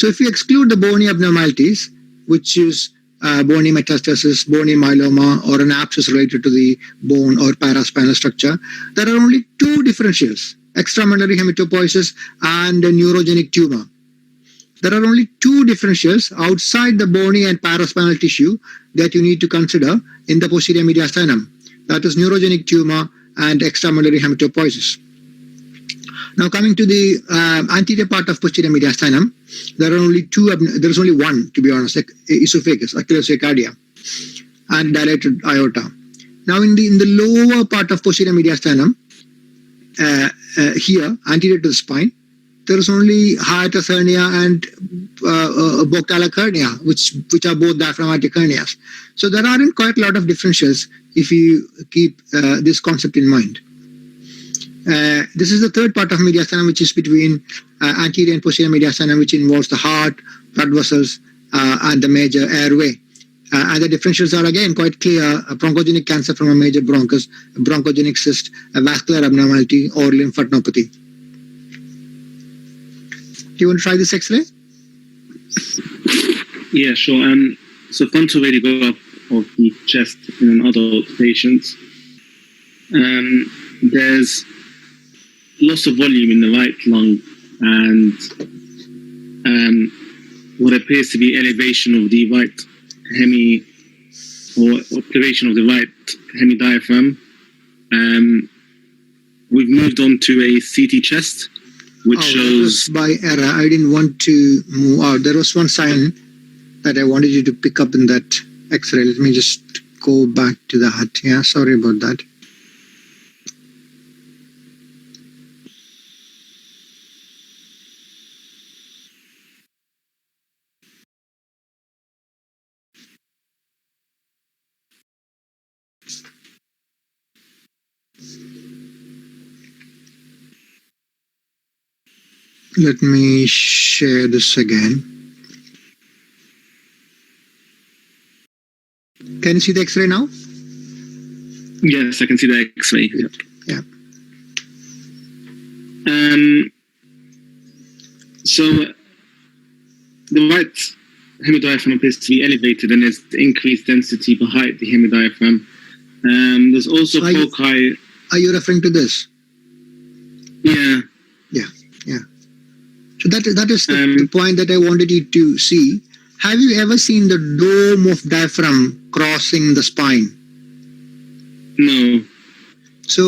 So if you exclude the bony abnormalities, which is bony metastasis, bony myeloma, or an abscess related to the bone or paraspinal structure, there are only two differentials, extramedullary hematopoiesis and a neurogenic tumor. There are only two differentials outside the bony and paraspinal tissue that you need to consider in the posterior mediastinum. That is neurogenic tumor and extramedullary hematopoiesis. Now coming to the anterior part of posterior mediastinum, there are only there is only one, to be honest, esophagus, acrocardia, and dilated aorta. Now in the lower part of posterior mediastinum, here, anterior to the spine, there is only hiatus hernia and Boctalic hernia, which are both diaphragmatic hernias. So there aren't quite a lot of differentials if you keep this concept in mind. This is the third part of mediastinum, which is between anterior and posterior mediastinum, which involves the heart, blood vessels, and the major airway. And the differentials are again quite clear: a bronchogenic cancer from a major bronchus, a bronchogenic cyst, a vascular abnormality, or lymphadenopathy. Do you want to try this X-ray? Yeah, sure. So frontal radiograph of the chest in an adult patient. There's loss of volume in the right lung and what appears to be elevation of the right elevation of the right hemidiaphragm. We've moved on to a CT chest, which shows... by error. I didn't want to move out. There was one sign that I wanted you to pick up in that X-ray. Let me just go back to that. Yeah, sorry about that. Let me share this again. Can you see the X-ray now? Yes, I can see the X-ray. Yeah. So the right hemidiaphragm appears to be elevated, and there's increased density behind the hemidiaphragm. There's also foci. Are you referring to this? Yeah. So that is the point that I wanted you to see. Have you ever seen the dome of diaphragm crossing the spine? No. So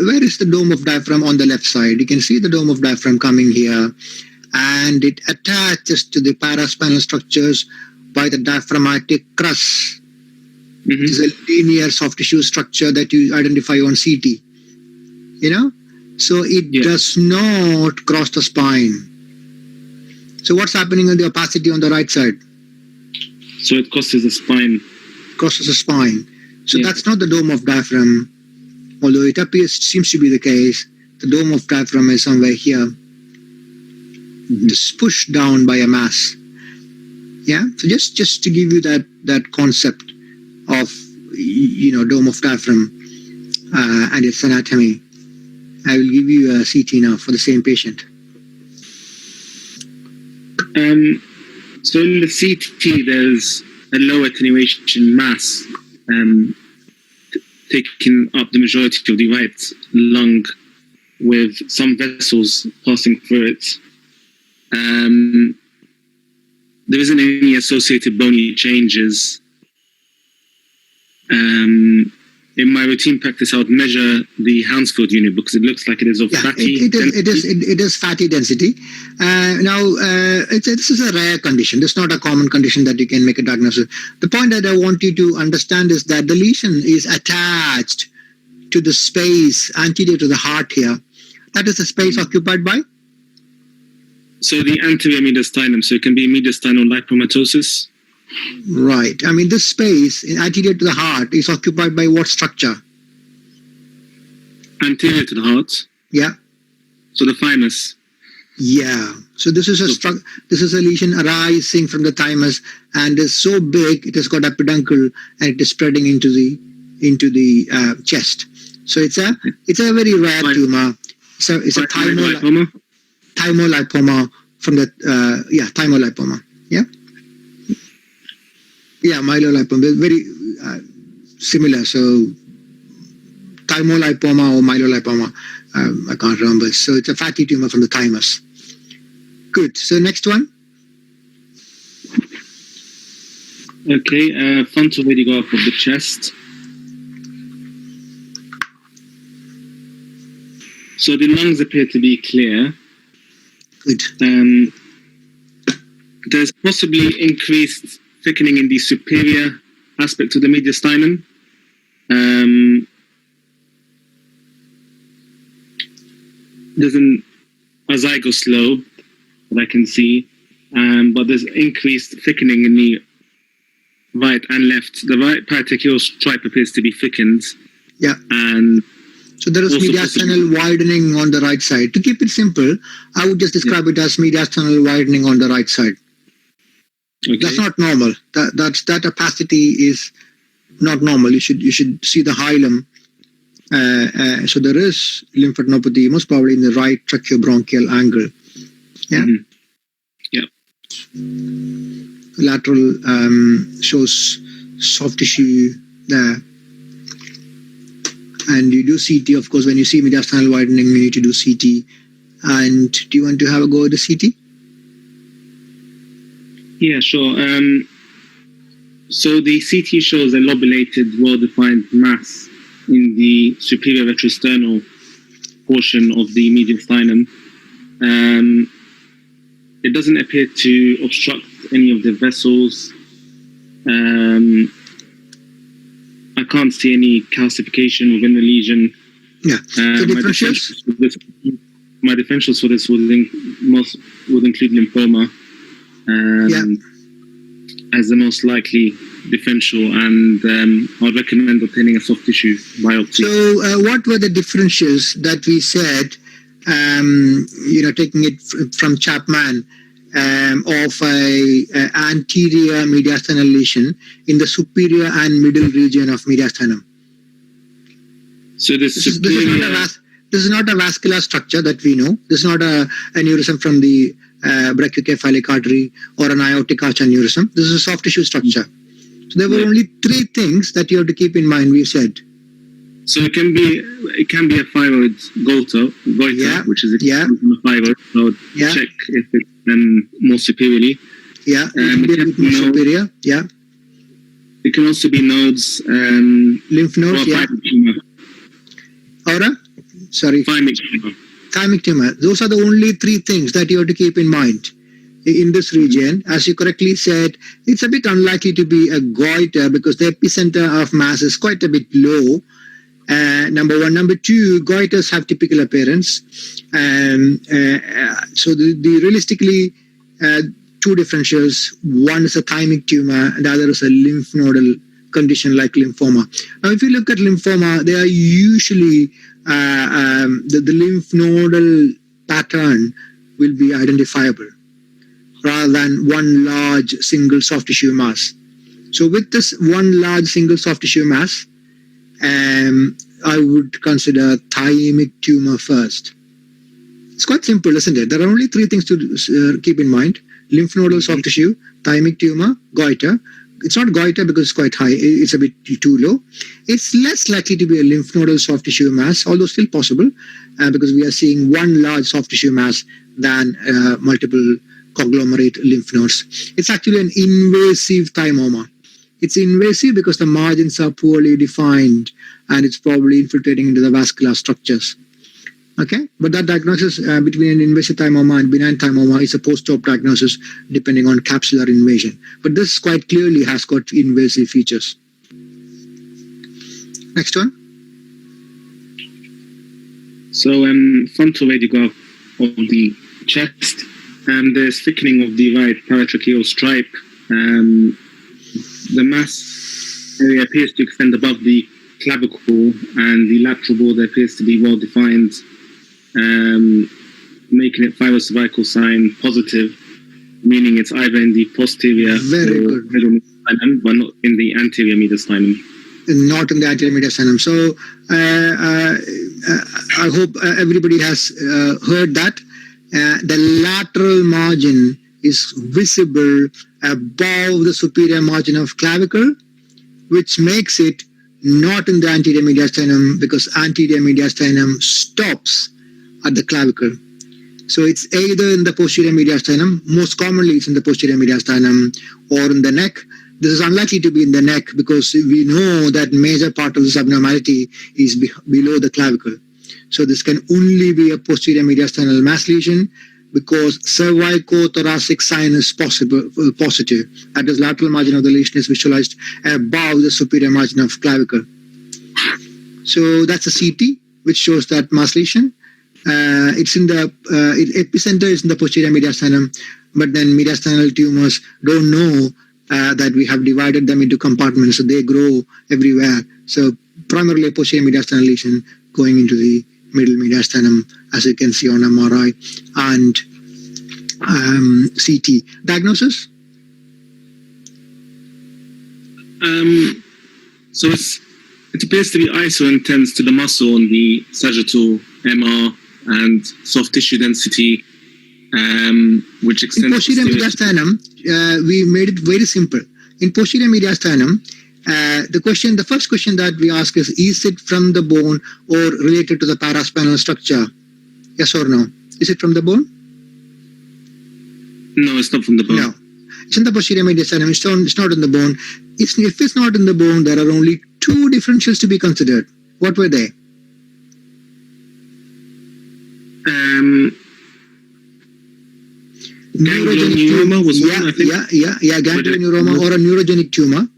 where is the dome of diaphragm? On the left side, you can see the dome of diaphragm coming here, and it attaches to the paraspinal structures by the diaphragmatic crus. It is a linear soft tissue structure that you identify on CT. So it does not cross the spine. So what's happening on the opacity on the right side? So it crosses the spine. Crosses the spine. So that's not the dome of diaphragm, although it seems to be the case. The dome of diaphragm is somewhere here. Just pushed down by a mass. Yeah. So just to give you that concept of dome of diaphragm and its anatomy, I will give you a CT now for the same patient. So in the CT, there's a low attenuation mass taking up the majority of the right lung, with some vessels passing through it. There isn't any associated bony changes. In my routine practice, I would measure the Hounsfield unit because it looks like it is of fatty density. It is fatty density. This is a rare condition. It's not a common condition that you can make a diagnosis. The point that I want you to understand is that the lesion is attached to the space anterior to the heart here. That is the space occupied by? So the anterior mediastinum, so it can be mediastinal lipomatosis. Right. I mean, this space anterior to the heart is occupied by what structure? Anterior to the heart? Yeah. So the thymus? Yeah. So this is a lesion arising from the thymus and is so big it has got a peduncle and it is spreading into the chest. So it's a very rare tumor. It's a thymolipoma from the thymolipoma. Myelolipoma, very similar. So thymolipoma or myelolipoma, I can't remember. So it's a fatty tumor from the thymus. Good. So next one. Okay, frontal radiograph of the chest. So the lungs appear to be clear. Good. There's possibly increased thickening in the superior aspect of the mediastinum. There's an azygos lobe that I can see, but there's increased thickening in the right and left. The right paratracheal stripe appears to be thickened. Yeah. And so there is mediastinal widening on the right side. To keep it simple, I would just describe it as mediastinal widening on the right side. Okay. That's not normal. That opacity is not normal. You should see the hilum. So there is lymphadenopathy, most probably in the right tracheobronchial angle. Yeah. Mm-hmm. Yeah. Lateral shows soft tissue there. And you do CT, of course. When you see mediastinal widening, you need to do CT. And do you want to have a go at the CT? Yeah, sure. So the CT shows a lobulated, well-defined mass in the superior retrosternal portion of the mediastinum. It doesn't appear to obstruct any of the vessels. I can't see any calcification within the lesion. Yeah. So my differentials for this would include lymphoma as the most likely differential, and I would recommend obtaining a soft tissue biopsy. So what were the differentials that we said, taking it from Chapman, of a anterior mediastinal lesion in the superior and middle region of mediastinum? So this is not a vascular structure that we know. This is not a aneurysm from the brachiocephalic artery or an aortic arch aneurysm. This is a soft tissue structure. So there were only three things that you have to keep in mind, we said. So it can be a thyroid goiter, which is a thyroid. So check if it's more superiorly. Yeah, it can be more superior. Yeah. It can also be nodes. Lymph nodes, Thymic tumor. Thymic tumor. Those are the only three things that you have to keep in mind. In this region, as you correctly said, it's a bit unlikely to be a goiter because the epicenter of mass is quite a bit low. Number one. Number two, goiters have typical appearance. So the realistically, two differentials. One is a thymic tumor and the other is a lymph nodal condition like lymphoma. Now, if you look at lymphoma, they are usually, the lymph nodal pattern will be identifiable rather than one large single soft tissue mass. So with this one large single soft tissue mass, I would consider thymic tumor first. It's quite simple, isn't it? There are only three things to keep in mind: lymph nodal soft tissue, thymic tumor, goiter. It's not goiter because it's quite high. It's a bit too low. It's less likely to be a lymph nodal soft tissue mass, although still possible, because we are seeing one large soft tissue mass than multiple conglomerate lymph nodes. It's actually an invasive thymoma. It's invasive because the margins are poorly defined and it's probably infiltrating into the vascular structures. Okay, but that diagnosis between an invasive thymoma and benign thymoma is a post-op diagnosis depending on capsular invasion. But this quite clearly has got invasive features. Next one. So frontal radiograph of the chest, there's thickening of the right paratracheal stripe. The mass area appears to extend above the clavicle, and the lateral border appears to be well defined, making it thyrocervical sign positive, meaning it's either in the posterior or middle mediastinum, but not in the anterior mediastinum. Not in the anterior mediastinum. So I hope everybody has heard that. the lateral margin is visible above the superior margin of clavicle, which makes it not in the anterior mediastinum, because anterior mediastinum stops at the clavicle. So it's either in the posterior mediastinum, most commonly it's in the posterior mediastinum, or in the neck. This is unlikely to be in the neck because we know that major part of this abnormality is below the clavicle. So this can only be a posterior mediastinal mass lesion because cervicothoracic sign is positive. That is, lateral margin of the lesion is visualized above the superior margin of clavicle. So that's a CT, which shows that mass lesion. It's in the epicenter is in the posterior mediastinum, but then mediastinal tumors don't know that we have divided them into compartments, so they grow everywhere. So primarily a posterior mediastinal lesion going into the middle mediastinum, as you can see on MRI and CT. Diagnosis? So it appears to be iso-intense to the muscle on the sagittal MR and soft tissue density, which extends. In posterior mediastinum, we made it very simple. In posterior mediastinum, the first question that we ask is it from the bone or related to the paraspinal structure? Yes or no? Is it from the bone? No, it's not from the bone. No. It's in the posterior mediastinum. It's not in the bone. If it's not in the bone, there are only two differentials to be considered. What were they? Ganglioneuroma was one, I think. Yeah, ganglioneuroma or a neurogenic tumor.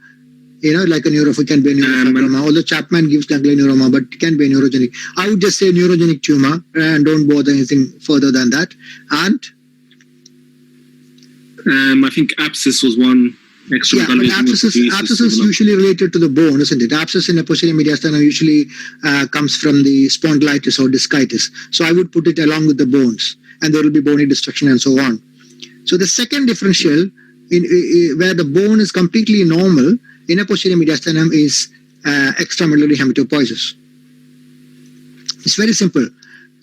Like a it can be a neurofibroma. Although Chapman gives ganglioneuroma, but it can be a neurogenic. I would just say neurogenic tumor and don't bother anything further than that. And? I think abscess was one. Yeah, but abscess is usually related to the bone, isn't it? Abscess in a posterior mediastinum usually comes from the spondylitis or discitis. So I would put it along with the bones, and there will be bony destruction and so on. So the second differential, where the bone is completely normal in a posterior mediastinum, is extramedullary hematopoiesis. It's very simple.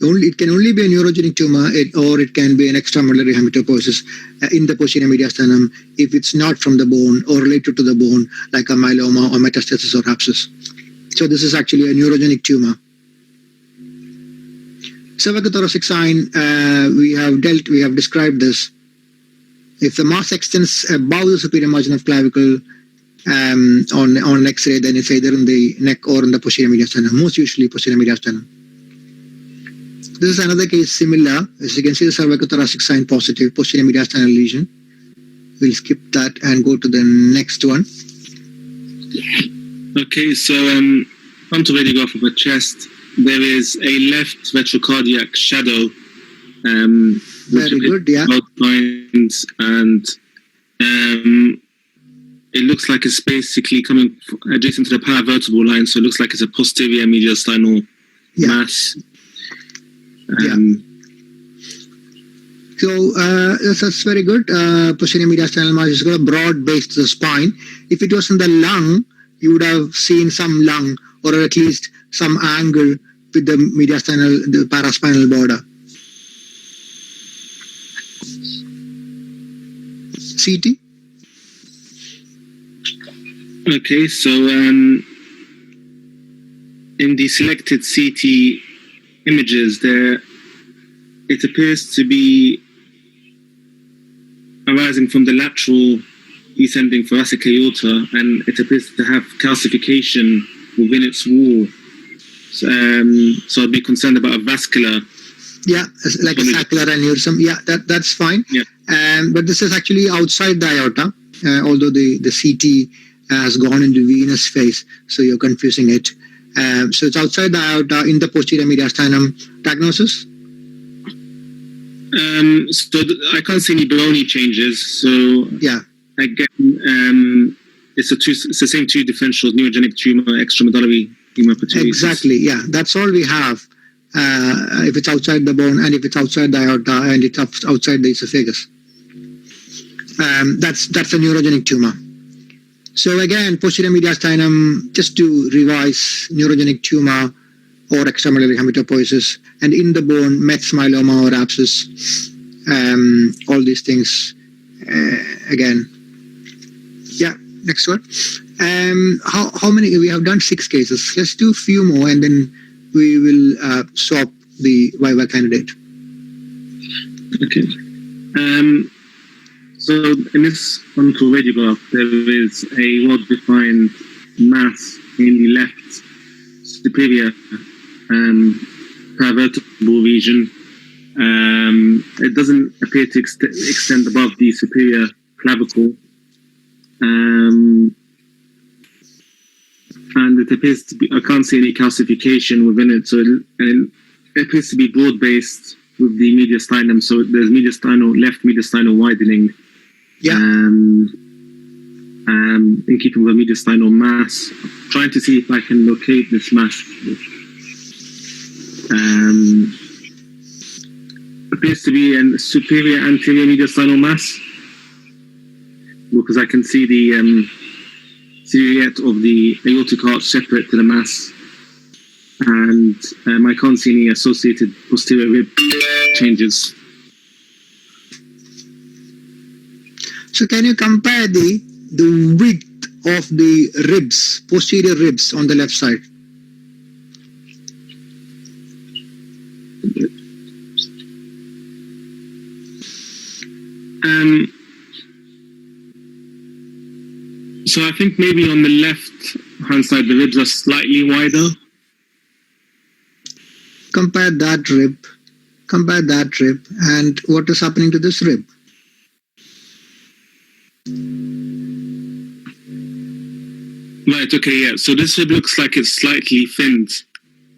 It can only be a neurogenic tumor, or it can be an extramedullary hematopoiesis in the posterior mediastinum if it's not from the bone or related to the bone, like a myeloma or metastasis or abscess. So this is actually a neurogenic tumor. Cervicothoracic sign, we have described this. If the mass extends above the superior margin of clavicle on X-ray, then it's either in the neck or in the posterior mediastinum, most usually posterior mediastinum. This is another case similar. As you can see, the cervicothoracic sign positive, posterior mediastinal lesion. We'll skip that and go to the next one. Okay, so onto radiograph of the chest. There is a left retrocardiac shadow. Very good, yeah. Lines, and it looks like it's basically coming adjacent to the paravertebral line, so it looks like it's a posterior mediastinal mass. Yeah. So that's very good. Posterior mediastinal mass has got a broad base to the spine. If it was in the lung, you would have seen some lung, or at least some angle with the the paraspinal border. CT? Okay, so in the selected CT images, it appears to be arising from the lateral descending thoracic aorta, and it appears to have calcification within its wall. So I'd be concerned about a vascular. Yeah, like a saccular aneurysm. Yeah, that's fine. Yeah. But this is actually outside the aorta, although the CT has gone into venous phase, so you're confusing it. So it's outside the aorta in the posterior mediastinum. Diagnosis? So I can't see any bony changes. So yeah, again, it's the same two differentials: neurogenic tumor, extramedullary hematopoiesis. Exactly. Yeah, that's all we have. If it's outside the bone, and if it's outside the aorta, and it's outside the esophagus, that's a neurogenic tumor. So again, posterior mediastinum, just to revise, neurogenic tumor or extramedullary hematopoiesis, and in the bone, Mets myeloma or abscess. All these things again. Yeah, next one. How many? We have done 6 cases. Let's do a few more, and then we will swap the viva candidate. Okay. So in this frontal radiograph, there is a well-defined mass in the left superior paravertebral region. It doesn't appear to extend above the superior clavicle. And it appears to be, I can't see any calcification within it, so it appears to be broad-based with the mediastinum, so there's left mediastinal widening. Yeah. In keeping with the mediastinal mass. I'm trying to see if I can locate this mass. Appears to be a superior anterior mediastinal mass, because I can see the silhouette of the aortic arch separate to the mass, and I can't see any associated posterior rib changes. So can you compare the width of the ribs, posterior ribs on the left side? So I think maybe on the left hand side the ribs are slightly wider. Compare that rib, and what is happening to this rib? Right, okay, yeah. So this rib looks like it's slightly thinned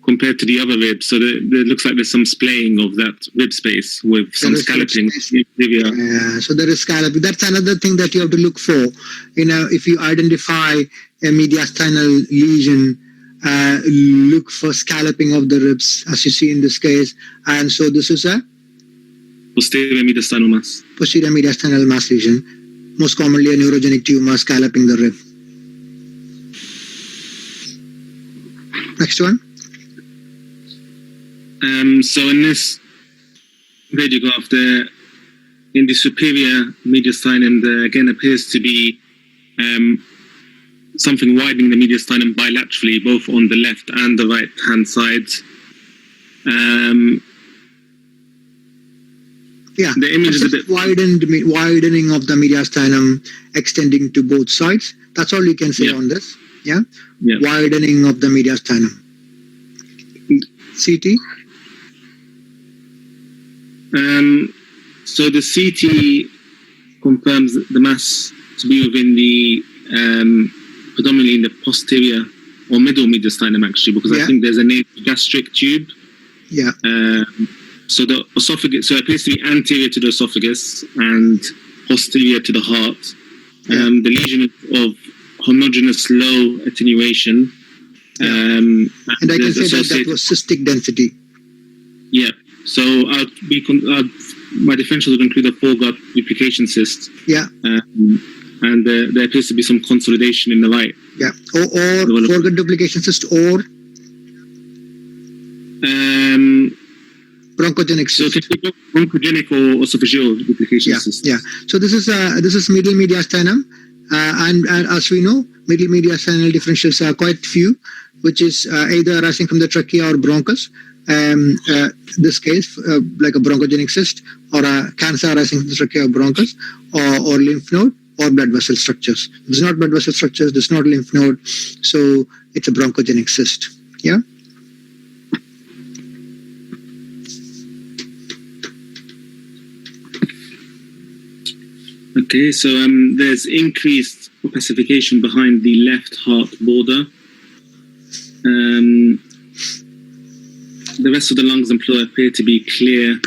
compared to the other ribs. So there looks like there's some splaying of that rib space with some scalloping. Yeah, so there is scalloping. That's another thing that you have to look for. If you identify a mediastinal lesion, look for scalloping of the ribs, as you see in this case. And so this is a posterior mediastinal mass. Posterior mediastinal mass lesion, most commonly a neurogenic tumor scalloping the rib. Next one. So in this radiograph, in the superior mediastinum, there again appears to be something widening the mediastinum bilaterally, both on the left and the right hand sides. Yeah, the image is a bit widening of the mediastinum, extending to both sides. That's all you can say on this. Yeah? Widening of the mediastinum. CT. So the CT confirms the mass to be within the predominantly in the posterior or middle mediastinum, actually, because I think there's a gastric tube. Yeah. So the esophagus, so it appears to be anterior to the esophagus and posterior to the heart. The lesion of homogeneous low attenuation. And I can say that was cystic density. Yeah. So my differential would include a foregut duplication cyst. Yeah. And there appears to be some consolidation in the right. Yeah. Or foregut duplication cyst or bronchogenic cyst. So bronchogenic or esophageal duplication cyst. Yeah. So this is middle mediastinum, and as we know, middle mediastinal differentials are quite few, which is either arising from the trachea or bronchus. This case, like a bronchogenic cyst or a cancer arising from the trachea or bronchus, or lymph node or blood vessel structures. It's not blood vessel structures, it's not lymph node, so it's a bronchogenic cyst. Yeah. Okay, so there's increased opacification behind the left heart border. The rest of the lungs and pleura appear to be clear.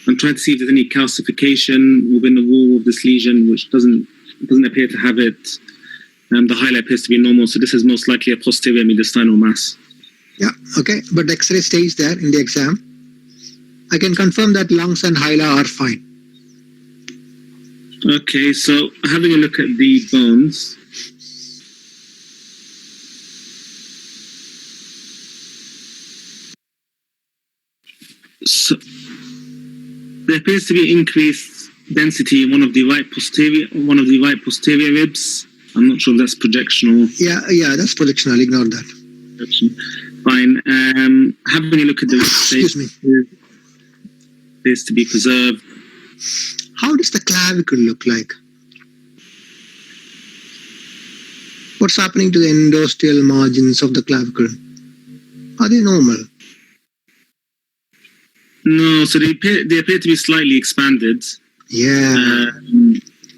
I'm trying to see if there's any calcification within the wall of this lesion, which doesn't appear to have it. The highlight appears to be normal, so this is most likely a posterior mediastinal mass. Yeah, okay, but the X-ray stays there in the exam. I can confirm that lungs and hyla are fine. Okay, so having a look at the bones. there appears to be increased density in one of the right posterior ribs. I'm not sure if that's projection or Yeah, that's projectional. Ignore that. projection. Fine. Having a look at the rib shape, Excuse me. appears to be preserved. How does the clavicle look like? What's happening to the endosteal margins of the clavicle? Are they normal? No, so they appear to be slightly expanded. Yeah.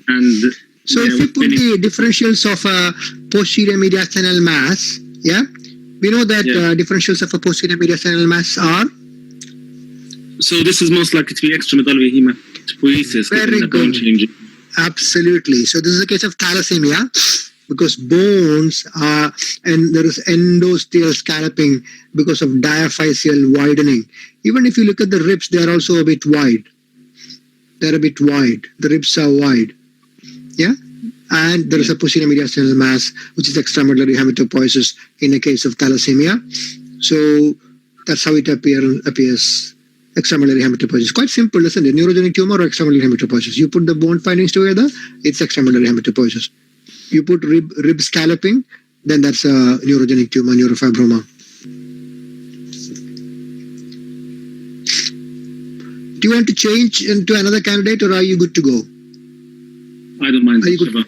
And So if you put the differentials of a posterior mediastinal mass, we know that differentials of a posterior mediastinal mass are? So this is most likely to be extramedullary hematopoiesis. Very good. Absolutely. So this is a case of thalassemia, because bones are, and there is endosteal scalloping because of diaphyseal widening. Even if you look at the ribs, they are also a bit wide. They're a bit wide. The ribs are wide. Yeah? And there is a posterior mediastinal mass, which is extramedullary hematopoiesis in a case of thalassemia. So that's how it appears. Extramedullary hematopoiesis. Quite simple, isn't it? Neurogenic tumor or extramedullary hematopoiesis. You put the bone findings together, it's extramedullary hematopoiesis. You put rib scalloping, then that's a neurogenic tumor, neurofibroma. Do you want to change into another candidate, or are you good to go? I don't mind. Are you good?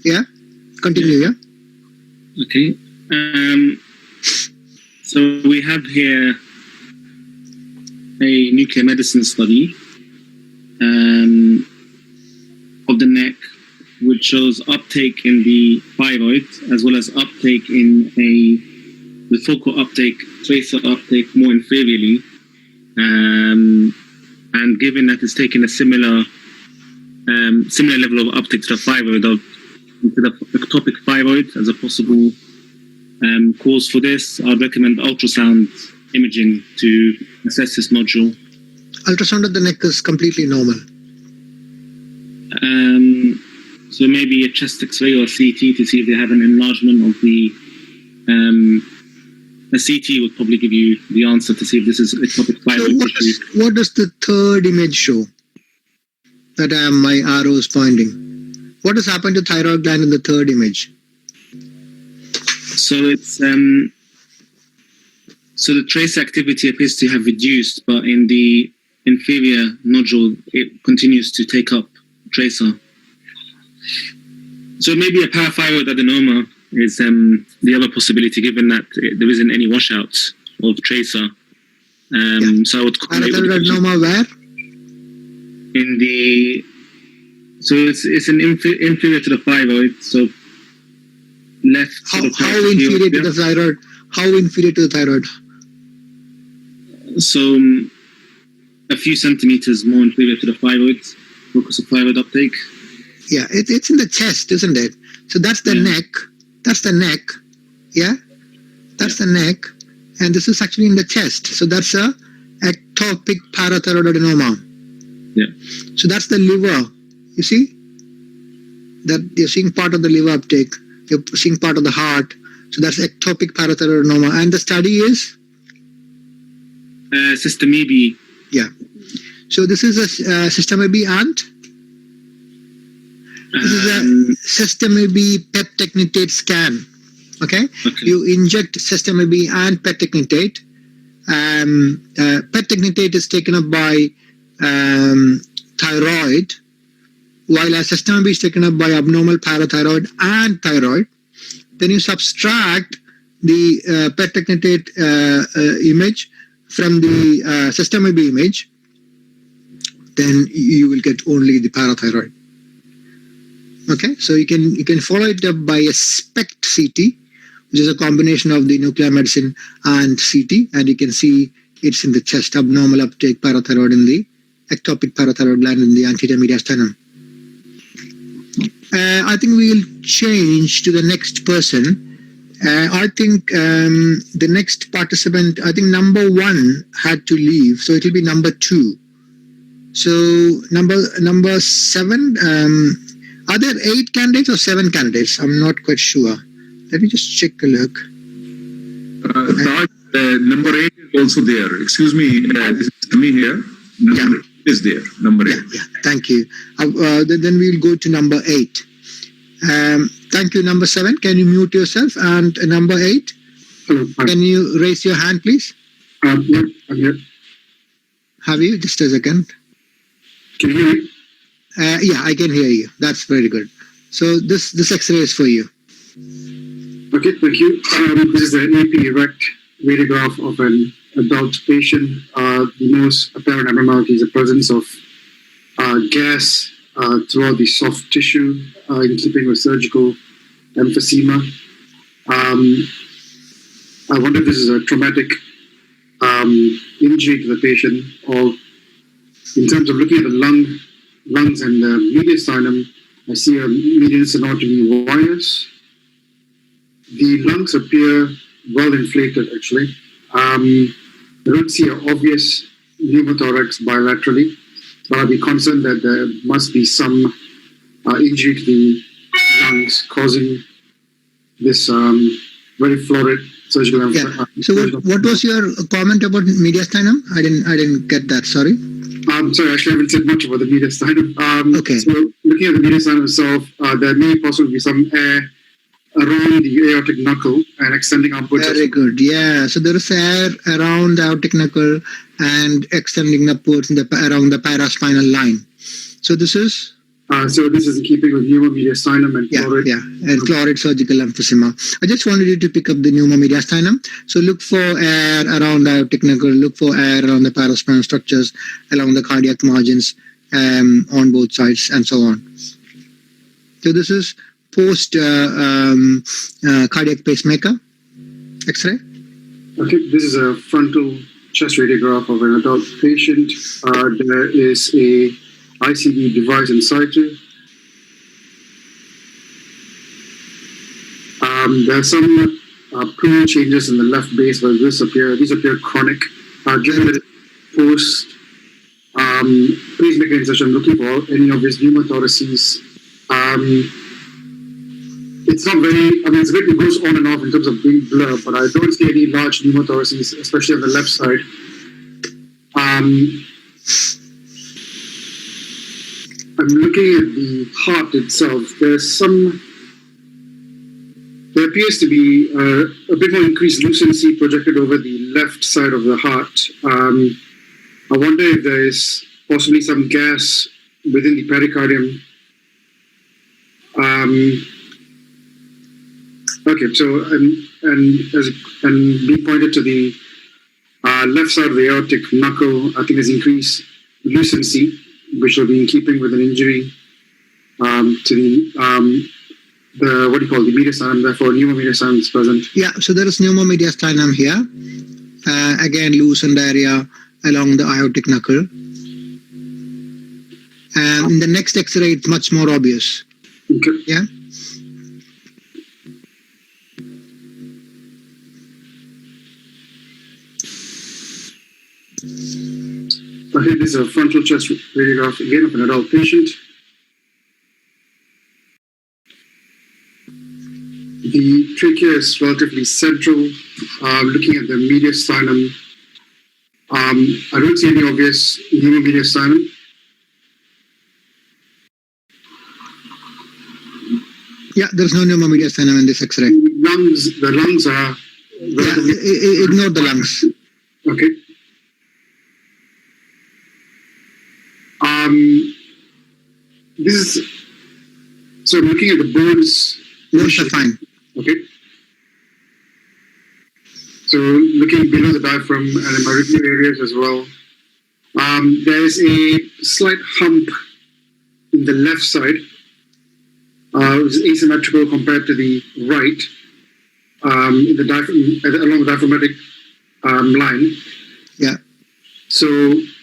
Yeah? Continue, yeah? Okay. So we have here a nuclear medicine study of the neck, which shows uptake in the thyroid as well as uptake in the focal uptake, tracer uptake more inferiorly. And given that it's taken a similar level of uptake to the thyroid, to the ectopic thyroid as a possible cause for this, I'd recommend ultrasound imaging to assess this nodule. Ultrasound of the neck is completely normal. So maybe a chest X-ray or a CT to see if they have an enlargement of the. A CT would probably give you the answer to see if this is ectopic thyroid tissue. What does the third image show? That my arrow is pointing. What has happened to thyroid gland in the third image? So it's so the trace activity appears to have reduced, but in the inferior nodule, it continues to take up tracer. So maybe a parathyroid adenoma is the other possibility, given that there isn't any washouts of tracer. So I would parathyroid adenoma where? In the it's an inferior to the thyroid, so left. How inferior to the thyroid? How inferior to the thyroid? So a few centimeters more inferior to the thyroid, focus of thyroid uptake. Yeah, it's in the chest, isn't it? So that's the neck. That's the neck. Yeah, that's the neck, and this is actually in the chest. So that's a ectopic parathyroid adenoma. Yeah. So that's the liver. You see? That you're seeing part of the liver uptake. You're seeing part of the heart. So that's ectopic parathyroid adenoma. And the study is? System AB. Yeah. So this is a system AB and? This is a system AB PET technitate scan. Okay? You inject system AB and PET technitate. PET technitate is taken up by thyroid, while a system AB is taken up by abnormal parathyroid and thyroid. Then you subtract the PET technitate image from the system AB image, then you will get only the parathyroid. Okay, so you can follow it up by a SPECT CT, which is a combination of the nuclear medicine and CT, and you can see it's in the chest, abnormal uptake parathyroid in the ectopic parathyroid gland in the anterior mediastinum. I think we'll change to the next person. I think the next participant, I think number 1 had to leave, so it will be number 2. So number 7, are there 8 candidates or 7 candidates? I'm not quite sure. Let me just check a look. Number 8 is also there. Excuse me, this is me here. is there. Number 8. Yeah, thank you. Then we'll go to number 8. Thank you. Number 7, can you mute yourself? And number 8, Hello. can you raise your hand, please? Yeah, I'm here. Have you? Just a second. Can you hear me? Yeah, I can hear you. That's very good. So this X-ray is for you. Okay, thank you. This is an AP erect radiograph of an adult patient. The most apparent abnormality is the presence of gas throughout the soft tissue, in keeping with surgical emphysema. I wonder if this is a traumatic injury to the patient, or in terms of looking at the lungs and the mediastinum, I see a median sternotomy wires. The lungs appear well inflated, actually. I don't see an obvious pneumothorax bilaterally, but I'll be concerned that there must be some injury to the lungs causing this very florid surgical. Yeah. So what was your comment about mediastinum? I didn't get that. Sorry. Sorry, actually, I haven't said much about the mediastinum. Okay. So looking at the mediastinum itself, there may possibly be some air around the aortic knuckle and extending upwards. Very good. Yeah. So there is air around the aortic knuckle and extending upwards around the paraspinal line. So this is. So this is in keeping with pneumomediastinum and florid. Yeah, and florid surgical emphysema. I just wanted you to pick up the pneumomediastinum. So look for air around the aortic knuckle, look for air around the paraspinal structures, along the cardiac margins, on both sides, and so on. So this is post cardiac pacemaker X-ray. Okay, this is a frontal chest radiograph of an adult patient. There is a ICD device in situ. There are some prune changes in the left base, but these appear chronic. Given that it's post pacemaker insertion, looking for any of these pneumothoraces. It's not very, it goes on and off in terms of being blurred, but I don't see any large pneumothoraces, especially on the left side. I'm looking at the heart itself. There appears to be a bit more increased lucency projected over the left side of the heart. I wonder if there is possibly some gas within the pericardium. Okay, so and being pointed to the left side of the aortic knuckle, I think there's increased lucency, which will be in keeping with an injury to the what do you call the mediastinum, therefore pneumomediastinum is present. Yeah, so there is pneumomediastinum here. Again, loosened area along the aortic knuckle. And in the next X-ray, it's much more obvious. Okay. Yeah. Okay, this is a frontal chest radiograph again of an adult patient. The trachea is relatively central. Looking at the mediastinum, I don't see any obvious pneumomediastinum. Yeah, there's no pneumomediastinum in this X-ray. The lungs are. Yeah, ignore the lungs. Okay. This is so looking at the bones. Bones are fine. Okay. So looking below the diaphragm and in auricular areas as well. There is a slight hump in the left side. It's asymmetrical compared to the right. In the along the diaphragmatic line. Yeah. So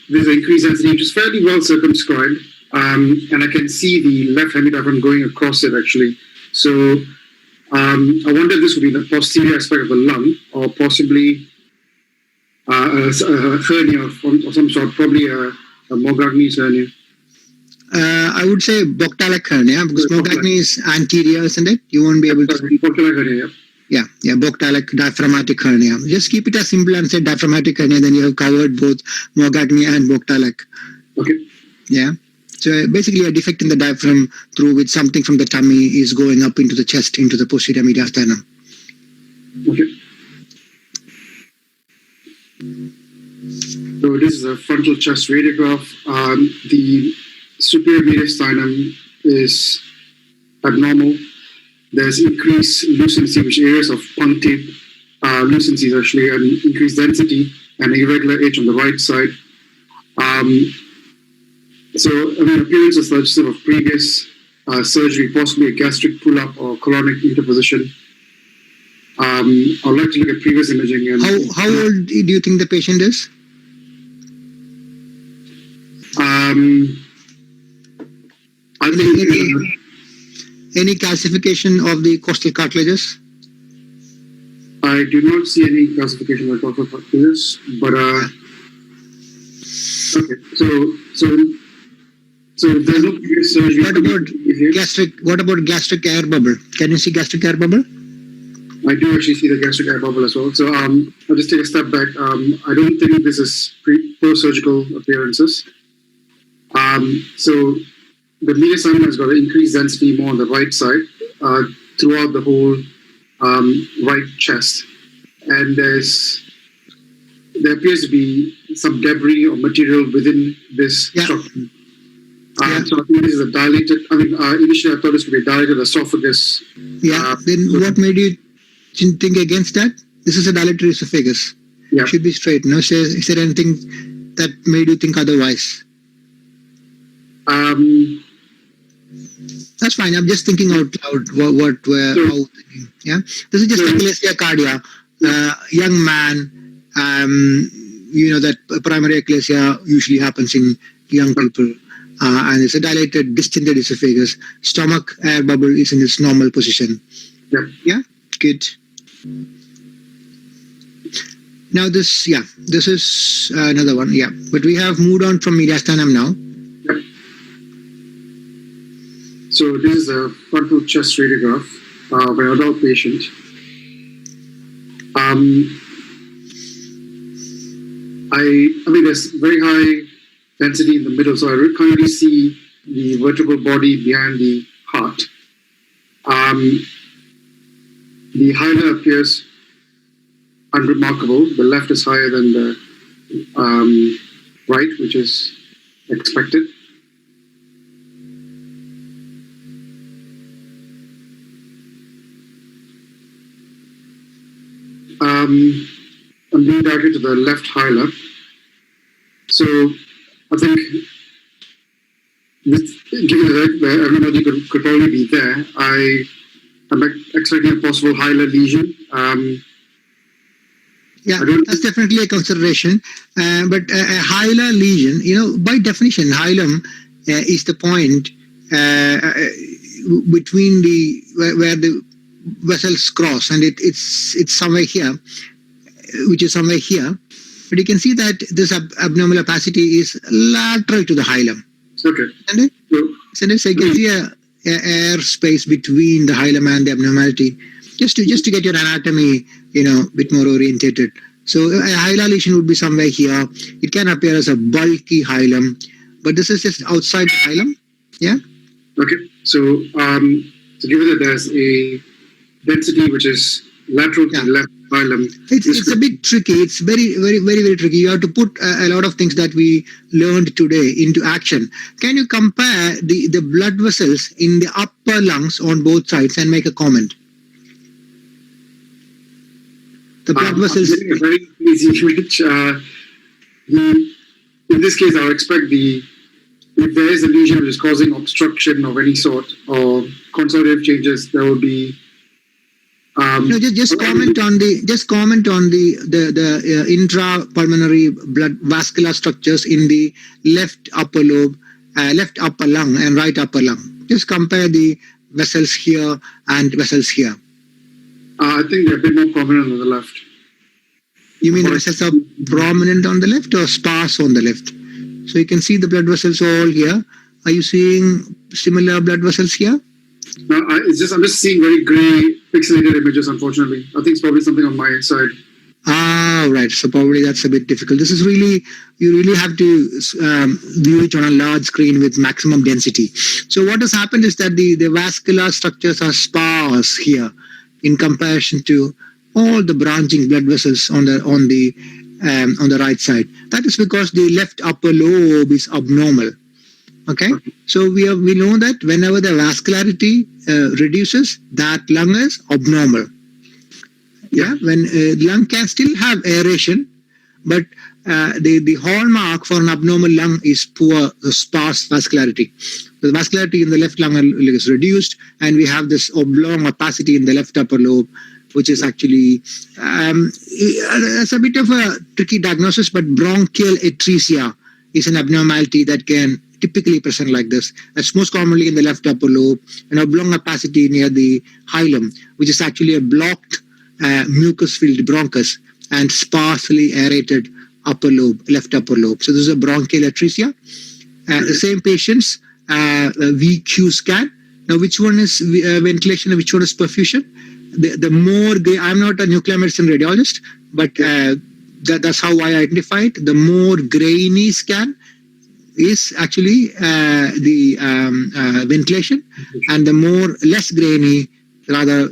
there's an increased density, which is fairly well circumscribed, and I can see the left hemidiaphragm going across it actually. So I wonder if this would be the posterior aspect of the lung, or possibly a hernia of some sort, probably a Morgagni's hernia. I would say Boctalek hernia, because Morgagni is anterior, isn't it? You won't be able to. Boctalek hernia, yeah. Yeah, Boctalek diaphragmatic hernia. Just keep it as simple and say diaphragmatic hernia, then you have covered both Morgagni and Boctalek. Okay. Yeah. So basically a defect in the diaphragm through which something from the tummy is going up into the chest, into the posterior mediastinum. Okay. So this is a frontal chest radiograph. The superior mediastinum is abnormal. There's increased lucency, which areas of punctate lucencies actually, and increased density and irregular edge on the right side. Appearance is suggestive of previous surgery, possibly a gastric pull-up or colonic interposition. I'd like to look at previous imaging. And how old do you think the patient is? I think any calcification of the costal cartilages? I do not see any calcification of costal cartilages, but okay. So there's no previous surgery. What about gastric air bubble? Can you see gastric air bubble? I do actually see the gastric air bubble as well. So I'll just take a step back. I don't think this is post-surgical appearances. So the mediastinum has got an increased density more on the right side throughout the whole right chest, and there appears to be some debris or material within this structure. So I think this is a dilated. Initially I thought this could be a dilated esophagus. Yeah. Then what made you think against that? This is a dilated esophagus. Yeah. Should be straight. No, is there anything that made you think otherwise? That's fine. I'm just thinking out loud. How thinking? Yeah. This is just achalasia cardia. Young man. That primary achalasia usually happens in young people. And it's a dilated, distended esophagus. Stomach air bubble is in its normal position. Yep. Yeah, good. Now this is another one. Yeah, but we have moved on from mediastinum now. Yep. So this is a frontal chest radiograph of an adult patient. There's very high density in the middle, so I can't really see the vertebral body behind the heart. The hilar appears unremarkable. The left is higher than the right, which is expected. I'm being directed to the left hilar. So I think, given that everybody could probably be there, I'm expecting a possible hilar lesion. That's definitely a consideration. But a hilar lesion, by definition, hilum is the point between where the vessels cross, and it's somewhere here, which is somewhere here. But you can see that this abnormal opacity is lateral to the hilum. Okay. So you can see a air space between the hilum and the abnormality, just to get your anatomy, bit more orientated. So a hilar lesion would be somewhere here. It can appear as a bulky hilum, but this is just outside the hilum. Yeah. Okay. So given that there's a density which is lateral to the left hilum, it's a bit tricky. It's very, very, very, very tricky. You have to put a lot of things that we learned today into action. Can you compare the blood vessels in the upper lungs on both sides and make a comment? The blood vessels. I'm getting a very easy image. In this case, I would expect if there is a lesion which is causing obstruction of any sort or conservative changes, there will be. Just comment on the intrapulmonary blood vascular structures in the left upper lobe, left upper lung and right upper lung. Just compare the vessels here and vessels here. I think they're a bit more prominent on the left. You mean the vessels are prominent on the left or sparse on the left? So you can see the blood vessels all here. Are you seeing similar blood vessels here? No, I'm just seeing very grey pixelated images, unfortunately. I think it's probably something on my side. Ah, right. So probably that's a bit difficult. This is really, you really have to view it on a large screen with maximum density. So what has happened is that the vascular structures are sparse here in comparison to all the branching blood vessels on the right side. That is because the left upper lobe is abnormal. Okay, so we know that whenever the vascularity reduces, that lung is abnormal. Yeah, when lung can still have aeration, but the hallmark for an abnormal lung is poor, sparse vascularity. The vascularity in the left lung is reduced, and we have this oblong opacity in the left upper lobe, which is actually it's a bit of a tricky diagnosis, but bronchial atresia is an abnormality that can typically present like this. That's most commonly in the left upper lobe, an oblong opacity near the hilum, which is actually a blocked mucus-filled bronchus and sparsely aerated upper lobe, left upper lobe. So this is a bronchial atresia. The same patients, VQ scan. Now, which one is ventilation and which one is perfusion? The more, I'm not a nuclear medicine radiologist, but that's how I identify it. The more grainy scan is actually the ventilation, and the more less grainy, rather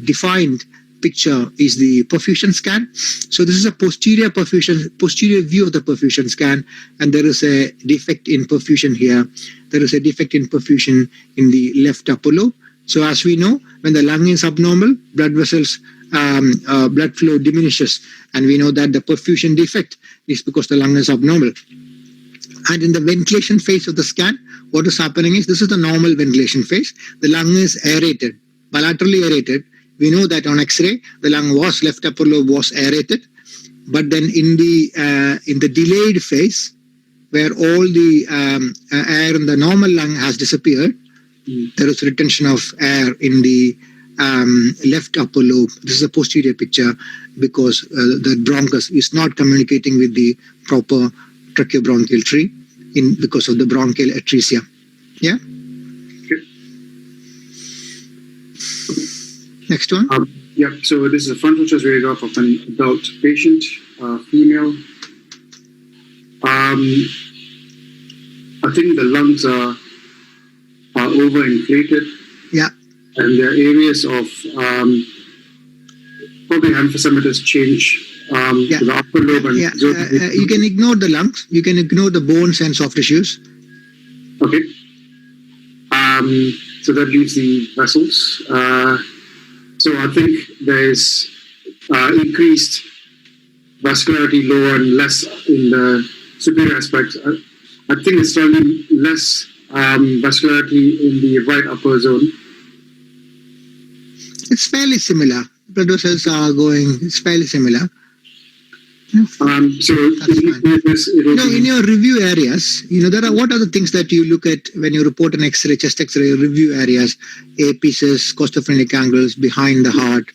defined picture is the perfusion scan. So this is a posterior view of the perfusion scan, and there is a defect in perfusion here. There is a defect in perfusion in the left upper lobe. So as we know, when the lung is abnormal, blood vessels, blood flow diminishes, and we know that the perfusion defect is because the lung is abnormal. And in the ventilation phase of the scan, what is happening is, this is the normal ventilation phase. The lung is aerated, bilaterally aerated. We know that on X-ray, the left upper lobe was aerated, but then in the delayed phase, where all the air in the normal lung has disappeared, there is retention of air in the left upper lobe. This is a posterior picture because the bronchus is not communicating with the proper tracheobronchial tree because of the bronchial atresia. Yeah. Next one. Yeah, so this is a frontal chest radiograph of an adult patient, female. I think the lungs are overinflated. Yeah. And there are areas of probably emphysematous change to the upper lobe. And you can ignore the lungs. You can ignore the bones and soft tissues. Okay. So that leaves the vessels. So I think there is increased vascularity lower and less in the superior aspect. I think it's slightly less vascularity in the right upper zone. It's fairly similar. Blood vessels are going, it's fairly similar. So in your review areas, what are the things that you look at when you report an X-ray, chest X-ray review areas, apieces, costophrenic angles behind the heart,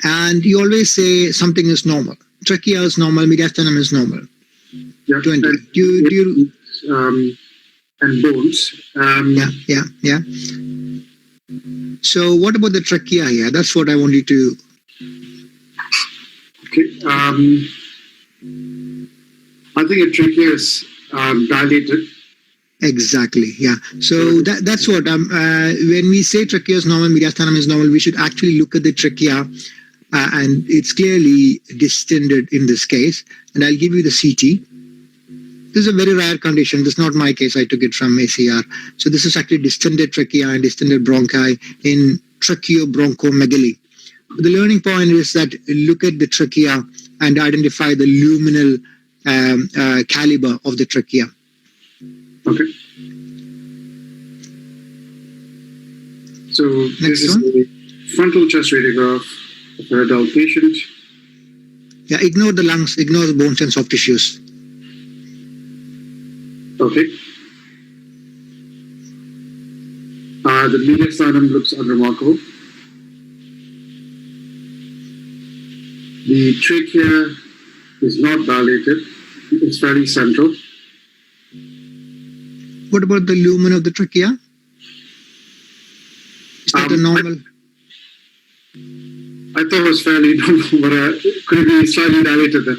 and you always say something is normal. Trachea is normal, mediastinum is normal. Yeah, 20. And bones. Yeah. So what about the trachea here? That's what I want you to. Okay. I think a trachea is dilated. Exactly. Yeah. So that's what when we say trachea is normal, mediastinum is normal, we should actually look at the trachea, and it's clearly distended in this case. And I'll give you the CT. This is a very rare condition. This is not my case. I took it from ACR. So this is actually distended trachea and distended bronchi in tracheobronchomegaly. The learning point is that look at the trachea and identify the luminal caliber of the trachea. Okay. So this is the frontal chest radiograph of an adult patient. Yeah, ignore the lungs, ignore the bones and soft tissues. Okay. The mediastinum looks unremarkable. The trachea is not dilated. It's fairly central. What about the lumen of the trachea? Is that a normal? I thought it was fairly normal, but could it be slightly dilated then?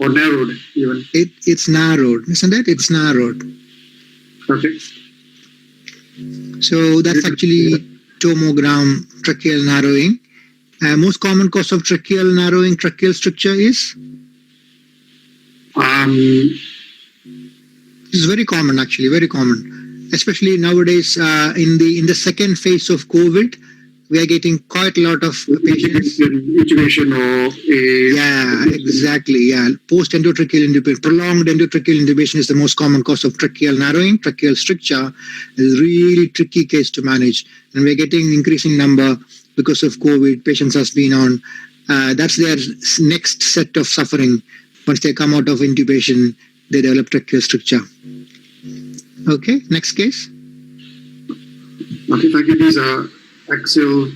Or narrowed even? It's narrowed, isn't it? It's narrowed. Okay. So that's actually tomogram tracheal narrowing. Most common cause of tracheal narrowing, tracheal stricture is? It's very common, actually, very common. Especially nowadays, in the second phase of COVID, we are getting quite a lot of patients. Intubation or Yeah, exactly. Yeah, post-endotracheal intubation, prolonged endotracheal intubation is the most common cause of tracheal narrowing. Tracheal stricture is a really tricky case to manage, and we're getting increasing number because of COVID. Patients has been on. That's their next set of suffering. Once they come out of intubation, they develop tracheal stricture. Okay, next case. Okay, thank you. These are axial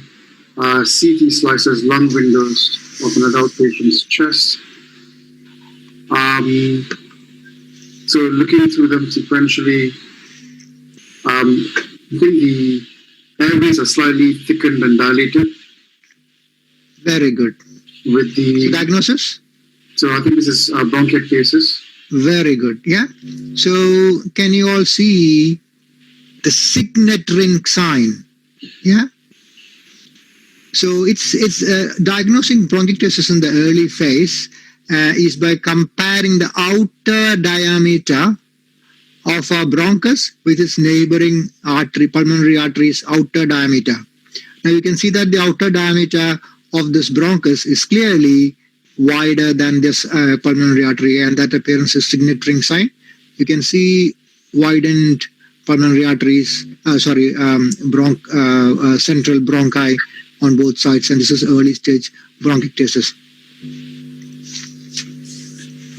CT slices, lung windows of an adult patient's chest. So looking through them sequentially, I think the airways are slightly thickened and dilated. Very good. With the diagnosis? So I think this is bronchiectasis. Very good. Yeah. So can you all see the signet ring sign? Yeah. So it's diagnosing bronchiectasis in the early phase is by comparing the outer diameter of our bronchus with its neighboring artery, pulmonary artery's outer diameter. Now you can see that the outer diameter of this bronchus is clearly wider than this pulmonary artery, and that appearance is signet ring sign. You can see widened pulmonary arteries, central bronchi on both sides, and this is early stage bronchiectasis.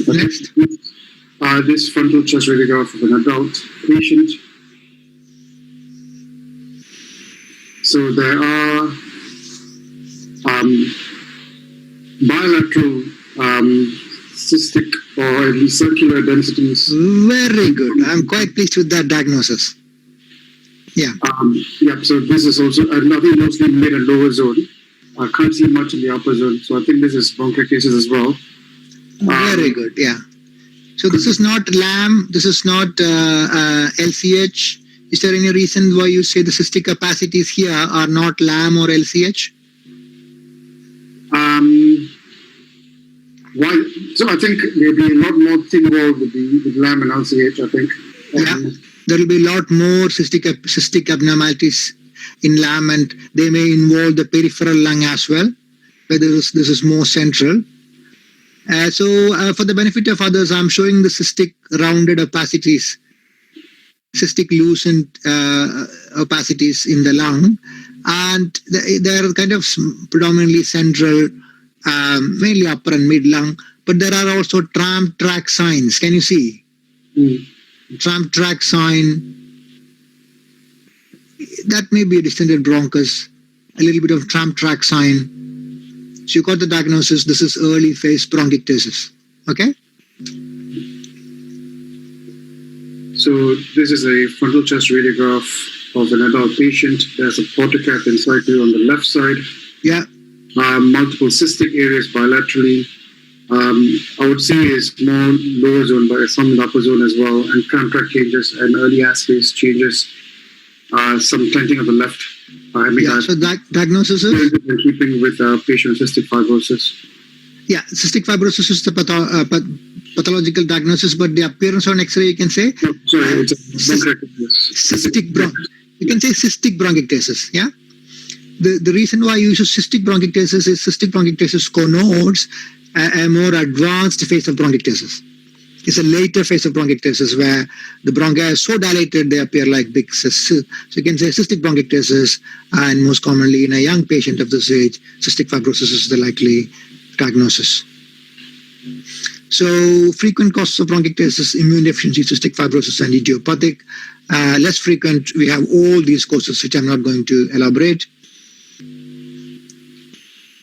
Next. This frontal chest radiograph of an adult patient. So there are bilateral cystic or at least circular densities. Very good. I'm quite pleased with that diagnosis. Yeah. So this is also nothing mostly mid and lower zone. I can't see much in the upper zone, so I think this is bronchiectasis as well. Very good. Yeah. So this is not LAM. This is not LCH. Is there any reason why you say the cystic capacities here are not LAM or LCH? Why? So I think there'll be a lot more thing involved with LAM and LCH, I think. Yeah. There will be a lot more cystic abnormalities in LAM, and they may involve the peripheral lung as well, where this is more central. So for the benefit of others, I'm showing the cystic rounded opacities, cystic loosened opacities in the lung, and they're kind of predominantly central, mainly upper and mid lung, but there are also tramp track signs. Can you see? Tramp track sign, that may be a distended bronchus, a little bit of tramp track sign. So you got the diagnosis. This is early phase bronchiectasis. Okay. So this is a frontal chest radiograph of an adult patient. There's a portocath inside you on the left side. Yeah. Multiple cystic areas bilaterally. I would say is more lower zone, but some in the upper zone as well, and tramp track changes and early aspase changes. Some tenting of the left. So diagnosis is in keeping with patient cystic fibrosis. Yeah, cystic fibrosis is the pathological diagnosis, but the appearance on X-ray you can say it's you can say cystic bronchiectasis. Yeah. The reason why you use cystic bronchiectasis is cystic bronchiectasis connotes a more advanced phase of bronchiectasis. It's a later phase of bronchiectasis where the bronchi is so dilated they appear like big cysts. So you can say cystic bronchiectasis, and most commonly in a young patient of this age, cystic fibrosis is the likely diagnosis. So frequent causes of bronchiectasis, immune deficiency, cystic fibrosis, and idiopathic. Less frequent, we have all these causes, which I'm not going to elaborate.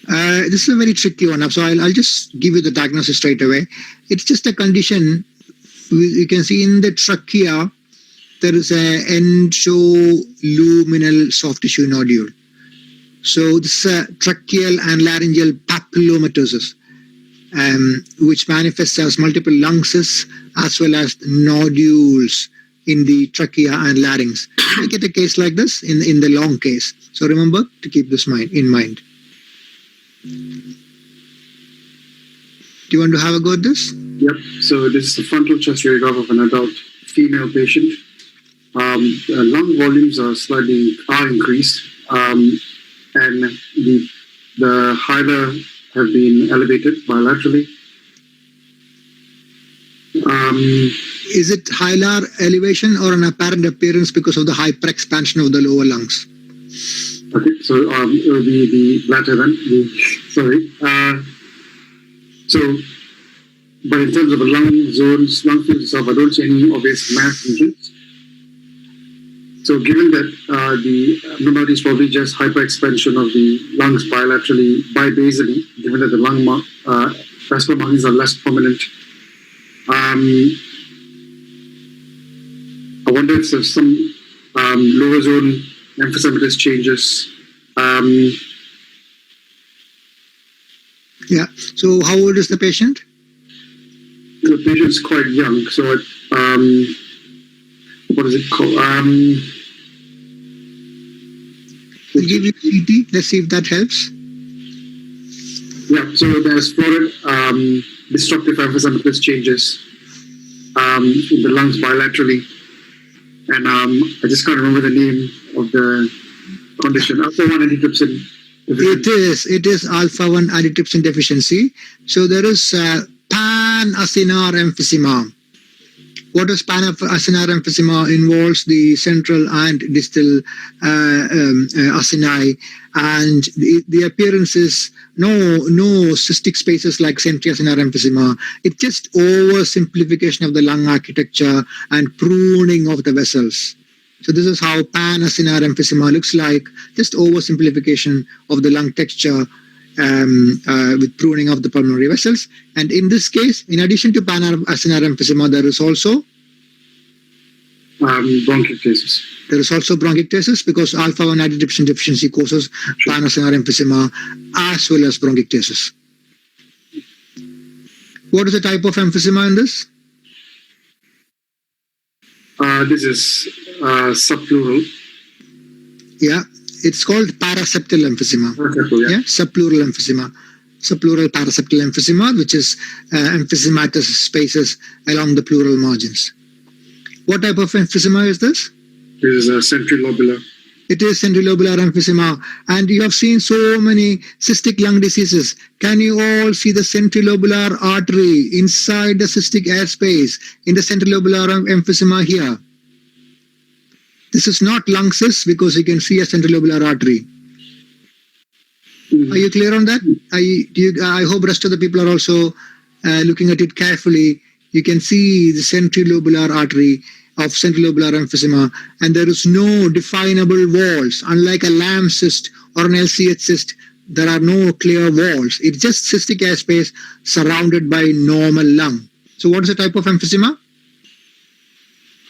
This is a very tricky one, so I'll just give you the diagnosis straight away. It's just a condition. You can see in the trachea, there is an endoluminal soft tissue nodule. So this is a tracheal and laryngeal papillomatosis, which manifests as multiple lung cysts as well as nodules in the trachea and larynx. You get a case like this in the long case. So remember to keep this in mind. Do you want to have a go at this? Yep. So this is the frontal chest radiograph of an adult female patient. Lung volumes are increased, and the hilar have been elevated bilaterally. Is it hilar elevation or an apparent appearance because of the hyperexpansion of the lower lungs? Okay, so it will be the latter then. But in terms of the lung zones, lung fields itself, I don't see any obvious mass lesions. So given that the abnormality is probably just hyperexpansion of the lungs bibasally, given that the lung vascular markings are less prominent, I wonder if there's some lower zone emphysematous changes. Yeah. So how old is the patient? The patient's quite young, so what is it called? I'll give you CT. Let's see if that helps. Yeah, so there's florid destructive emphysematous changes in the lungs bilaterally. And I just can't remember the name of the condition. Alpha-1 antitrypsin deficiency. It is alpha-1 antitrypsin deficiency. So there is pan-acinar emphysema. What is pan-acinar emphysema? Involves the central and distal acini, and the appearance is no cystic spaces like centriacinar emphysema. It's just oversimplification of the lung architecture and pruning of the vessels. So this is how pan-acinar emphysema looks like, just oversimplification of the lung texture with pruning of the pulmonary vessels. And in this case, in addition to pan-acinar emphysema, there is also bronchiectasis. There is also bronchiectasis because alpha-1 antitrypsin deficiency causes pan-acinar emphysema as well as bronchiectasis. What is the type of emphysema in this? This is subpleural. Yeah, it's called paraseptal emphysema. Yeah, subpleural emphysema. Subpleural paraseptal emphysema, which is emphysematous spaces along the pleural margins. What type of emphysema is this? This is a centrilobular. It is centrilobular emphysema, and you have seen so many cystic lung diseases. Can you all see the centrilobular artery inside the cystic airspace in the centrilobular emphysema here? This is not lung cyst because you can see a centrilobular artery. Are you clear on that? I hope rest of the people are also looking at it carefully. You can see the centrilobular artery of centrilobular emphysema, and there is no definable walls. Unlike a Lamb cyst or an LCH cyst, there are no clear walls. It's just cystic airspace surrounded by normal lung. So what is the type of emphysema?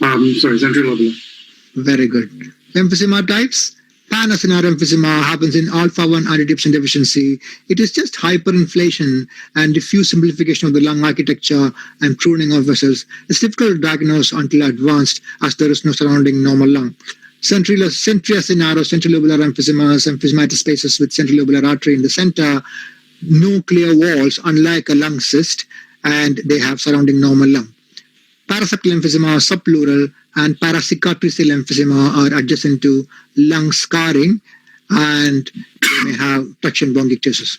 Centrilobular. Very good. Emphysema types. Pan-acinar emphysema happens in alpha-1 antitrypsin deficiency. It is just hyperinflation and diffuse simplification of the lung architecture and pruning of vessels. It's difficult to diagnose until advanced as there is no surrounding normal lung. Centriacinar or centrilobular emphysema is emphysematous spaces with centrilobular artery in the center, no clear walls, unlike a lung cyst, and they have surrounding normal lung. Paraseptal emphysema are subpleural, and paracicatrisal emphysema are adjacent to lung scarring, and they may have traction bronchiectasis.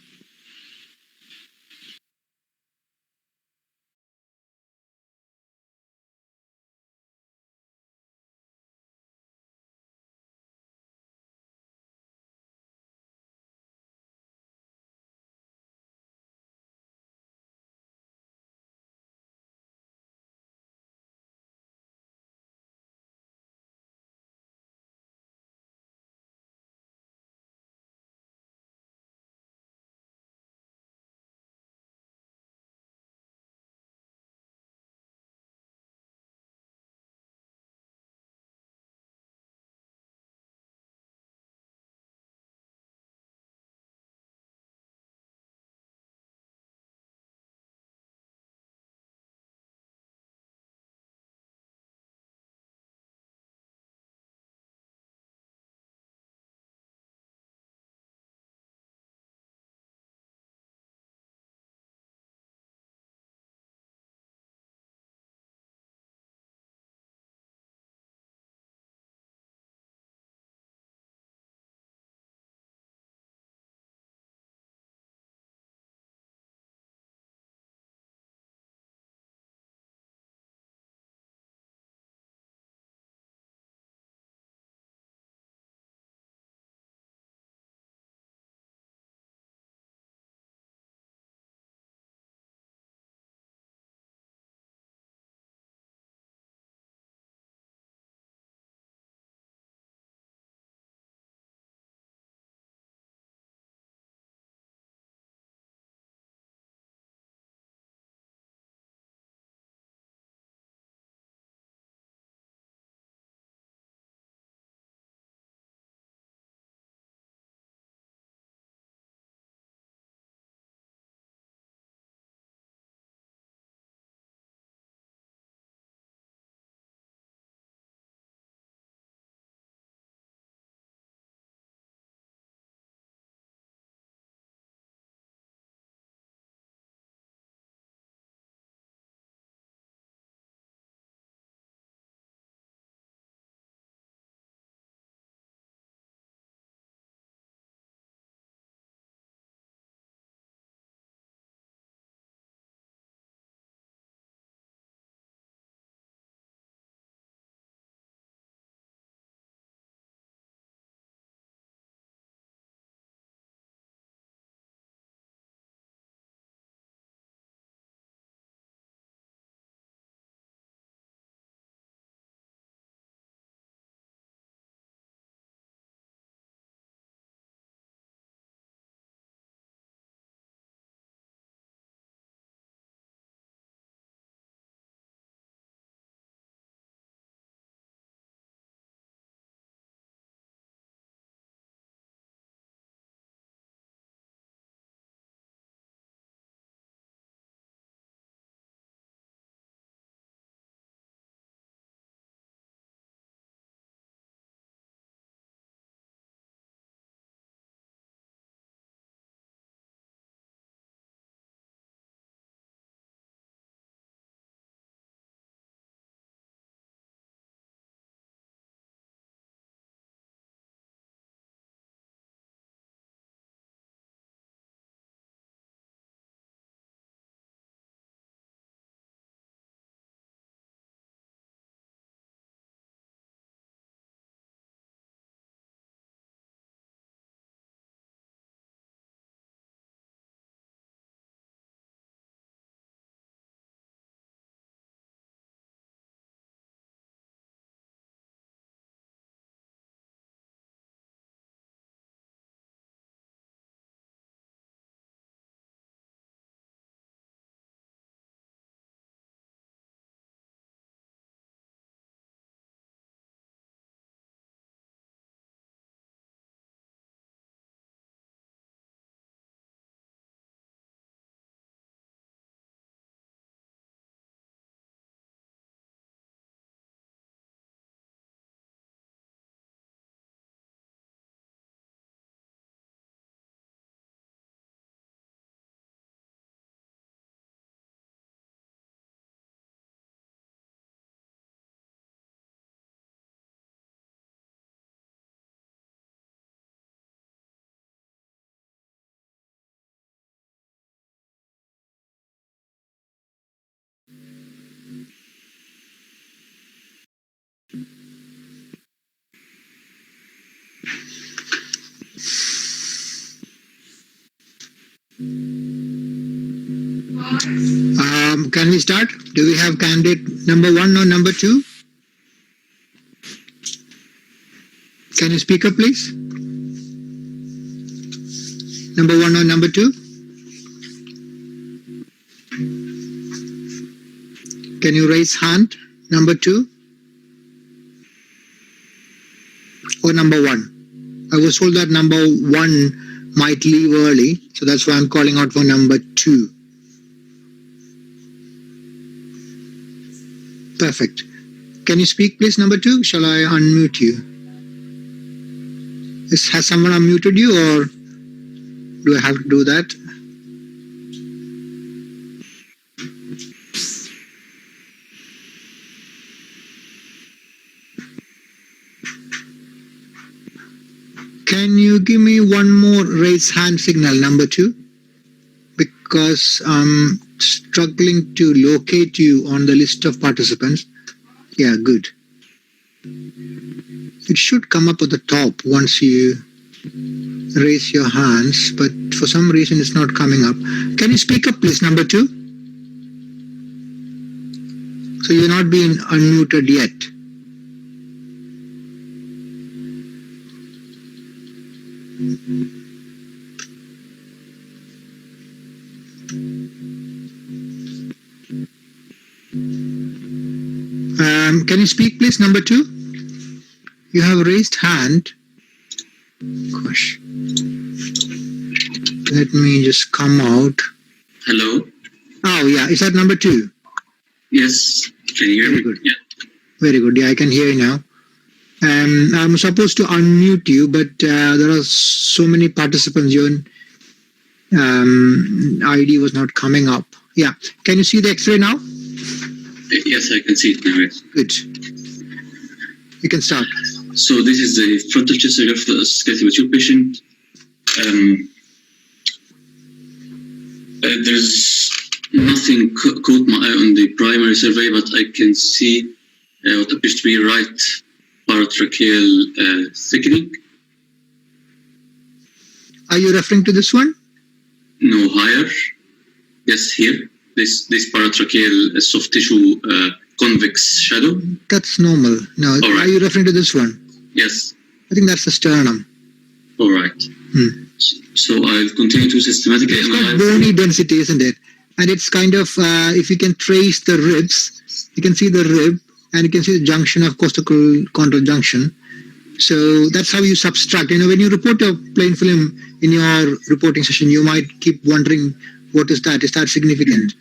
Can we start? Do we have candidate number 1 or number 2? Can you speak up, please? Number 1 or number 2? Can you raise hand? Number 2? Or number 1? I was told that number 1 might leave early, so that's why I'm calling out for number 2. Perfect. Can you speak, please, number 2? Shall I unmute you? Has someone unmuted you, or do I have to do that? Can you give me one more raise hand signal, number 2? Because I'm struggling to locate you on the list of participants. Yeah, good. It should come up at the top once you raise your hands, but for some reason it's not coming up. Can you speak up, please, number 2? So you're not being unmuted yet. Can you speak, please, number 2? You have raised hand. Gosh. Let me just come out. Hello? Oh, yeah. Is that number 2? Yes. Can you hear Very me? good. Yeah. Very good. Yeah, I can hear you now. I'm supposed to unmute you, but there are so many participants. Your ID was not coming up. Yeah. Can you see the X-ray now? Yes, I can see it now. Yes. Good. You can start. So this is the frontal chest skeletal tube patient. There's nothing caught my eye on the primary survey, but I can see what appears to be right paratracheal thickening. Are you referring to this one? No, higher. Yes, here. This paratracheal soft tissue convex shadow. That's normal. No, All right. Are you referring to this one? Yes. I think that's the sternum. All right. So I'll continue to systematically It's got analyze. bony density, isn't it? And it's kind of, if you can trace the ribs, you can see the rib and you can see the junction of costochondral junction. So that's how you subtract. You know, when you report a plain film in your reporting session, you might keep wondering, what is that? Is that significant?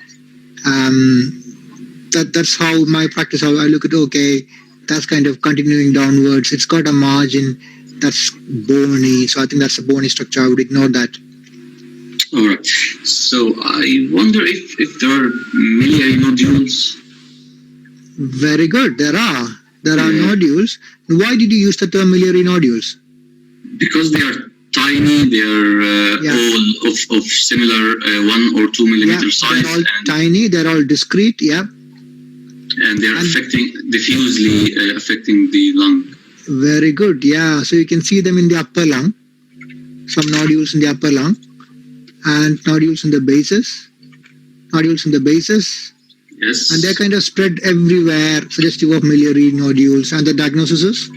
That's how my practice, how I look at, okay, that's kind of continuing downwards. It's got a margin that's bony. So I think that's a bony structure. I would ignore that. All right. So I wonder if there are miliary nodules. Very good. There are nodules. Why did you use the term miliary nodules? Because they are tiny. They are all of similar 1 or 2 millimeter size. They're all tiny. They're all discrete. Yeah. And they're diffusely affecting the lung. Very good. Yeah. So you can see them in the upper lung. Some nodules in the upper lung. And nodules in the bases. Yes. And they're kind of spread everywhere, suggestive of miliary nodules. And the diagnosis is?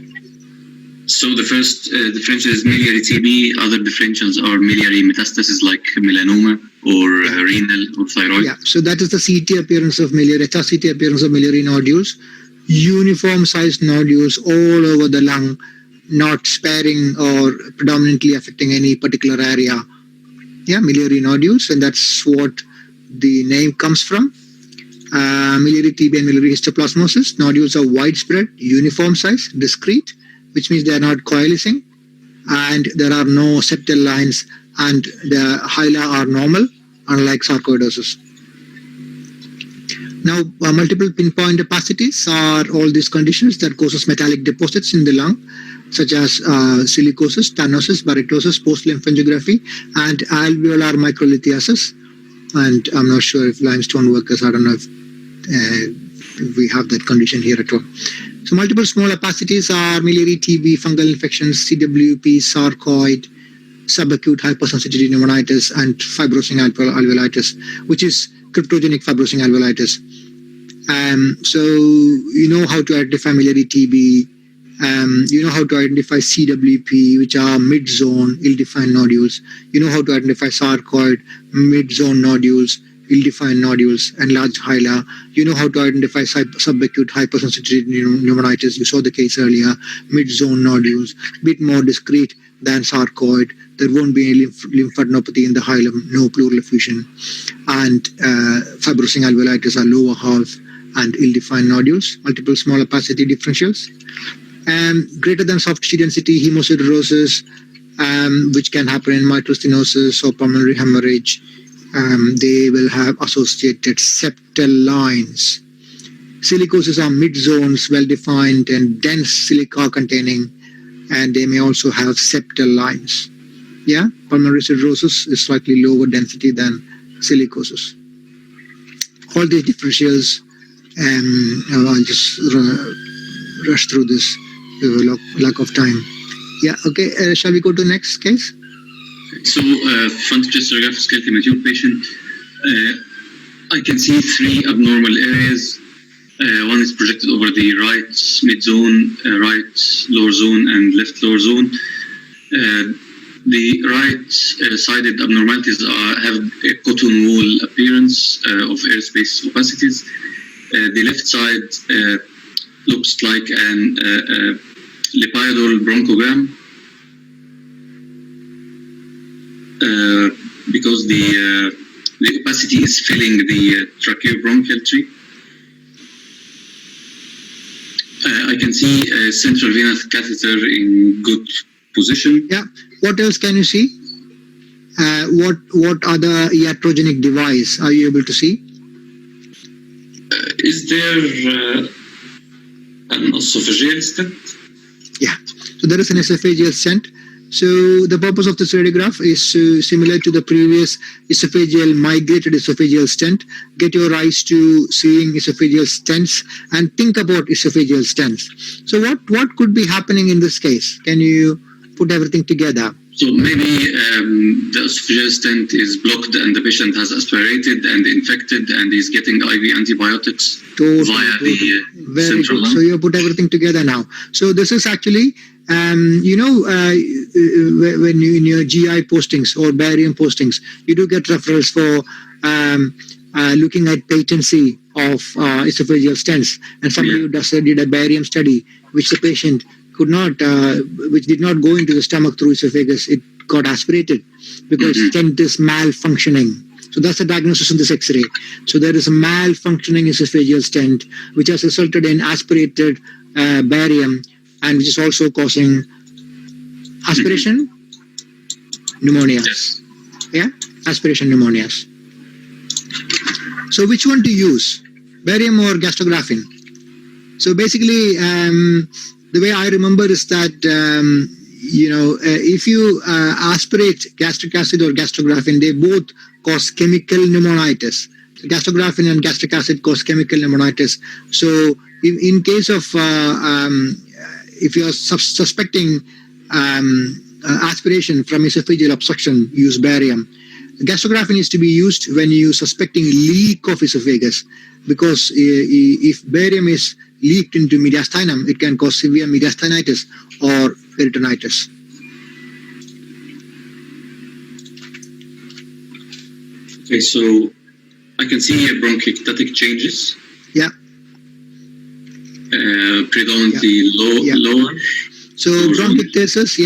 So the first differential is miliary TB. Other differentials are miliary metastasis like melanoma or renal or thyroid. Yeah. So that is the CT appearance of miliary, HRCT appearance of miliary nodules. Uniform sized nodules all over the lung, not sparing or predominantly affecting any particular area. Yeah, miliary nodules, and that's what the name comes from. Miliary TB and miliary histoplasmosis. Nodules are widespread, uniform size, discrete, which means they are not coalescing, and there are no septal lines, and the hyla are normal, unlike sarcoidosis. Now, multiple pinpoint opacities are all these conditions that causes metallic deposits in the lung, such as silicosis, stenosis, barytosis, post-lymphangiography, and alveolar microlithiasis. And I'm not sure if limestone workers, I don't know if we have that condition here at all. So multiple small opacities are miliary TB, fungal infections, CWP, sarcoid, subacute hypersensitivity pneumonitis, and fibrosing alveolitis, which is cryptogenic fibrosing alveolitis. So you know how to identify miliary TB. You know how to identify CWP, which are mid-zone ill-defined nodules. You know how to identify sarcoid, mid-zone nodules, ill-defined nodules, and large hyla. You know how to identify subacute hypersensitivity pneumonitis. You saw the case earlier. Mid-zone nodules, bit more discrete than sarcoid. There won't be any lymphadenopathy in the hilum, no pleural effusion. And fibrosing alveolitis are lower half and ill-defined nodules, multiple small opacity differentials. Greater than soft tissue density hemosiderosis, which can happen in mitral stenosis or pulmonary hemorrhage. They will have associated septal lines. Silicosis are mid-zones, well-defined and dense silica containing, and they may also have septal lines. Yeah, pulmonary cirrhosis is slightly lower density than silicosis. All these differentials, I'll just rush through this. Lack of time. Yeah, okay. Shall we go to the next case? So, front retrographic skeletal mature patient. I can see 3 abnormal areas. One is projected over the right mid-zone, right lower zone, and left lower zone. The right-sided abnormalities have a cotton wool appearance of airspace opacities. The left side looks like an lipidal bronchogram because the opacity is filling the tracheobronchial tree. I can see a central venous catheter in good position. Yeah. What else can you see? What other iatrogenic device are you able to see? Is there an esophageal stent? Yeah. So there is an esophageal stent. So the purpose of this radiograph is similar to the previous migrated esophageal stent. Get your eyes to seeing esophageal stents and think about esophageal stents. So what could be happening in this case? Can you put everything together? So maybe the esophageal stent is blocked and the patient has aspirated and infected and is getting IV antibiotics via the very central good. lung. So you put everything together now. So this is actually, when you in your GI postings or barium postings, you do get referrals for looking at patency of esophageal stents. And somebody who did a barium study, which the patient could not, which did not go into the stomach through esophagus, it got aspirated because stent is malfunctioning. So that's the diagnosis in this X-ray. So there is a malfunctioning esophageal stent, which has resulted in aspirated barium, and which is also causing aspiration pneumonias. Yes. Yeah, aspiration pneumonias. So which one to use, barium or gastrographin? So basically, the way I remember is that, if you aspirate gastric acid or gastrographin, they both cause chemical pneumonitis. So gastrographin and gastric acid cause chemical pneumonitis. So in case of, if you're suspecting aspiration from esophageal obstruction, use barium. Gastrographin is to be used when you're suspecting leak of esophagus, because if barium is leaked into mediastinum, it can cause severe mediastinitis or peritonitis. Okay, so I can see bronchiectatic changes. Yeah. Predominantly lower. So bronchiectasis,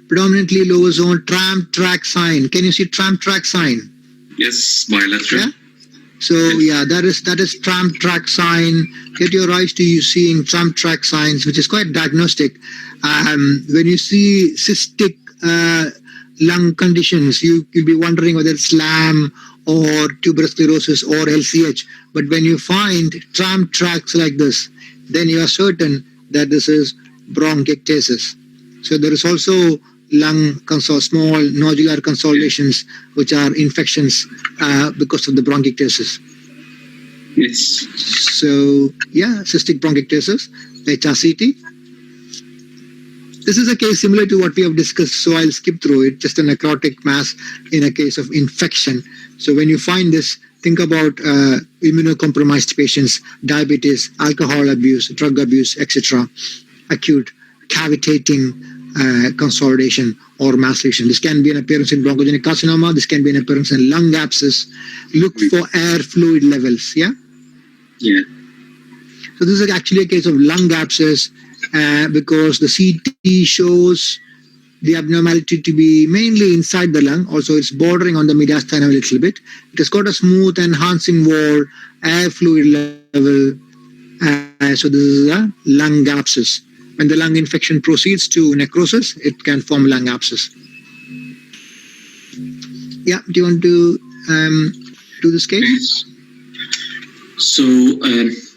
predominantly lower zone, tram track sign. Can you see tram track sign? Yes, bilateral. Yeah. So that is tram track sign. Get your eyes to you seeing tram track signs, which is quite diagnostic. When you see cystic lung conditions, you'll be wondering whether it's LAM or tuberous sclerosis or LCH. But when you find tram tracks like this, then you are certain that this is bronchiectasis. So there is also lung small nodular consolidations, which are infections because of the bronchiectasis. It's So yeah, cystic bronchiectasis, HRCT. This is a case similar to what we have discussed, so I'll skip through it. Just a necrotic mass in a case of infection. So when you find this, think about immunocompromised patients, diabetes, alcohol abuse, drug abuse, etc. Acute cavitating consolidation or macellation. This can be an appearance in bronchogenic carcinoma. This can be an appearance in lung abscess. Look for air fluid levels. Yeah. yeah. So this is actually a case of lung abscess because the CT shows the abnormality to be mainly inside the lung. Also, it's bordering on the mediastinum a little bit. It has got a smooth enhancing wall, air fluid level. So this is a lung abscess. When the lung infection proceeds to necrosis, it can form lung abscess. Yeah, do you want to do this case? So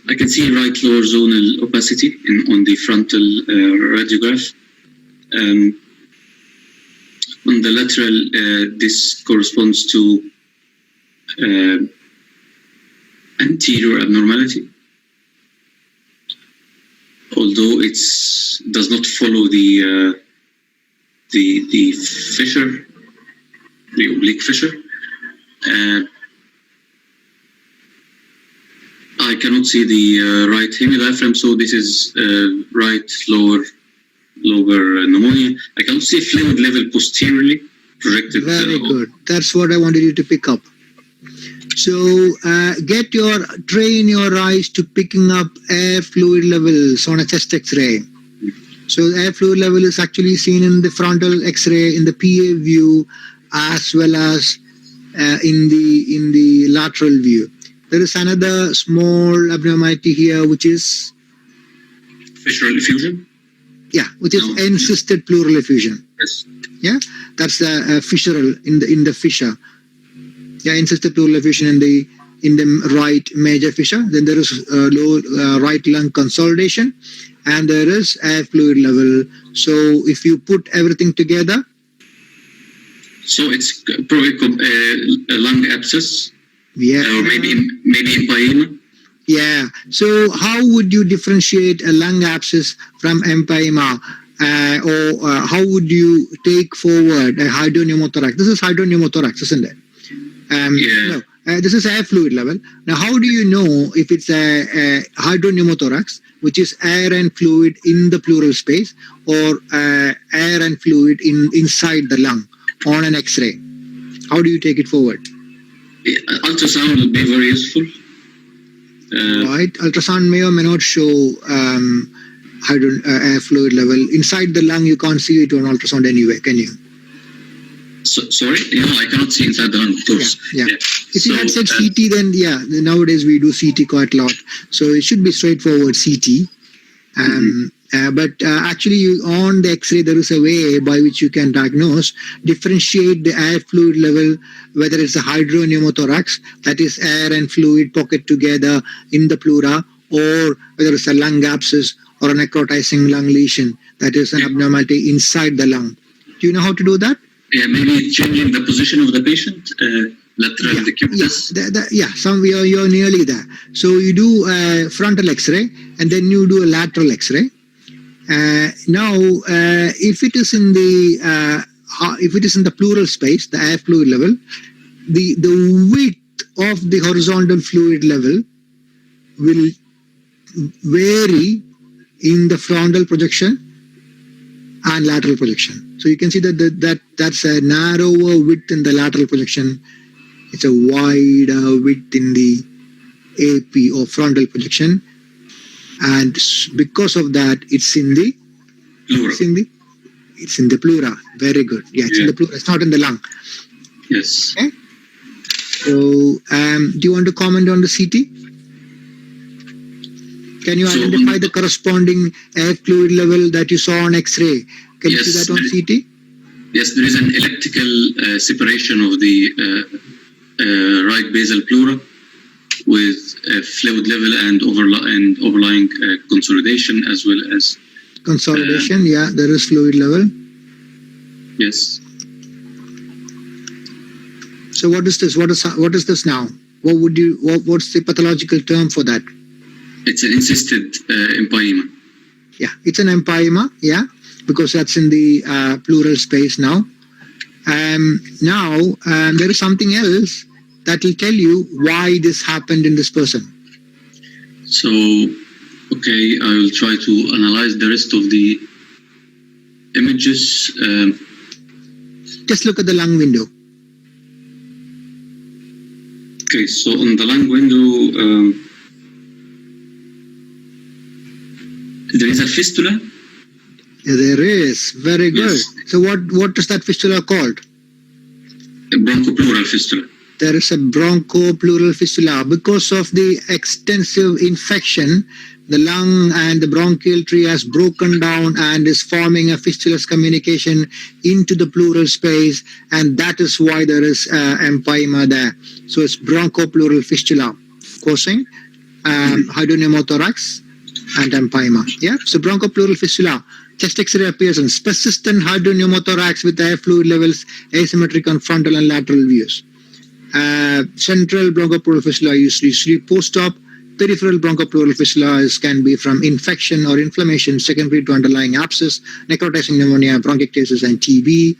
I can see right lower zonal opacity on the frontal radiograph. On the lateral, this corresponds to anterior abnormality, although it does not follow the fissure, the oblique fissure. I cannot see the right hemidiaphragm, so this is right lower pneumonia. I cannot see fluid level posteriorly projected. Very good. That's what I wanted you to pick up. So train your eyes to picking up air fluid levels on a chest X-ray. So the air fluid level is actually seen in the frontal X-ray, in the PA view, as well as in the lateral view. There is another small abnormality here, which is Fissural effusion. Yeah, which is encysted pleural effusion. Yes. Yeah, that's fissural in the fissure. Yeah, encysted pleural effusion in the right major fissure. Then there is low right lung consolidation, and there is air fluid level. So if you put everything together, so it's probably a lung abscess. Yeah. Or maybe empyema. Yeah. So how would you differentiate a lung abscess from empyema? Or how would you take forward a hydropneumothorax? This is hydropneumothorax, isn't it? Yeah. No, this is air fluid level. Now, how do you know if it's a hydropneumothorax, which is air and fluid in the pleural space, or air and fluid inside the lung on an X-ray? How do you take it forward? Ultrasound will be very useful. Right, ultrasound may or may not show air fluid level inside the lung. You can't see it on ultrasound anyway, can you? Sorry, I cannot see inside the lung, of course. Yeah. If you had said CT, then nowadays we do CT quite a lot, so it should be straightforward CT. But actually, on the X-ray, there is a way by which you can differentiate the air fluid level, whether it's a hydropneumothorax, that is air and fluid pocket together in the pleura, or whether it's a lung abscess or a necrotizing lung lesion, that is an abnormality inside the lung. Do you know how to do that? Yeah, maybe changing the position of the patient, lateral decubitus. You're nearly there. So you do a frontal X-ray, and then you do a lateral X-ray. Now, if it is in the pleural space, the air fluid level, the width of the horizontal fluid level will vary in the frontal projection and lateral projection. So you can see that's a narrower width in the lateral projection. It's a wider width in the AP or frontal projection. And because of that, it's in the pleura. It's in the pleura. Very good. Yeah, it's in the pleura. It's not in the lung. Yes. Okay. So, do you want to comment on the CT? Can you identify the corresponding air fluid level that you saw on X-ray? Can you see that on CT? Yes, there is an elliptical separation of the right basal pleura with fluid level and overlying consolidation, as well as consolidation. There is fluid level. Yes. So what is this? What is this now? What's the pathological term for that? It's an insisted empyema. Yeah, it's an empyema, yeah, because that's in the pleural space now. Now, there is something else that will tell you why this happened in this person. So, okay, I will try to analyze the rest of the images. Just look at the lung window. Okay, so on the lung window, there is a fistula. Yeah, there is. Very good. Yes. So what is that fistula called? A bronchopleural fistula. There is a bronchopleural fistula. Because of the extensive infection, the lung and the bronchial tree has broken down and is forming a fistulous communication into the pleural space, and that is why there is empyema there. So it's bronchopleural fistula causing hydropneumothorax and empyema. Yeah, so bronchopleural fistula, chest X-ray appearance, persistent hydropneumothorax with air fluid levels asymmetric on frontal and lateral views. Central bronchopleural fistula is usually post-op. Peripheral bronchopleural fistula can be from infection or inflammation secondary to underlying abscess, necrotizing pneumonia, bronchiectasis, and TB.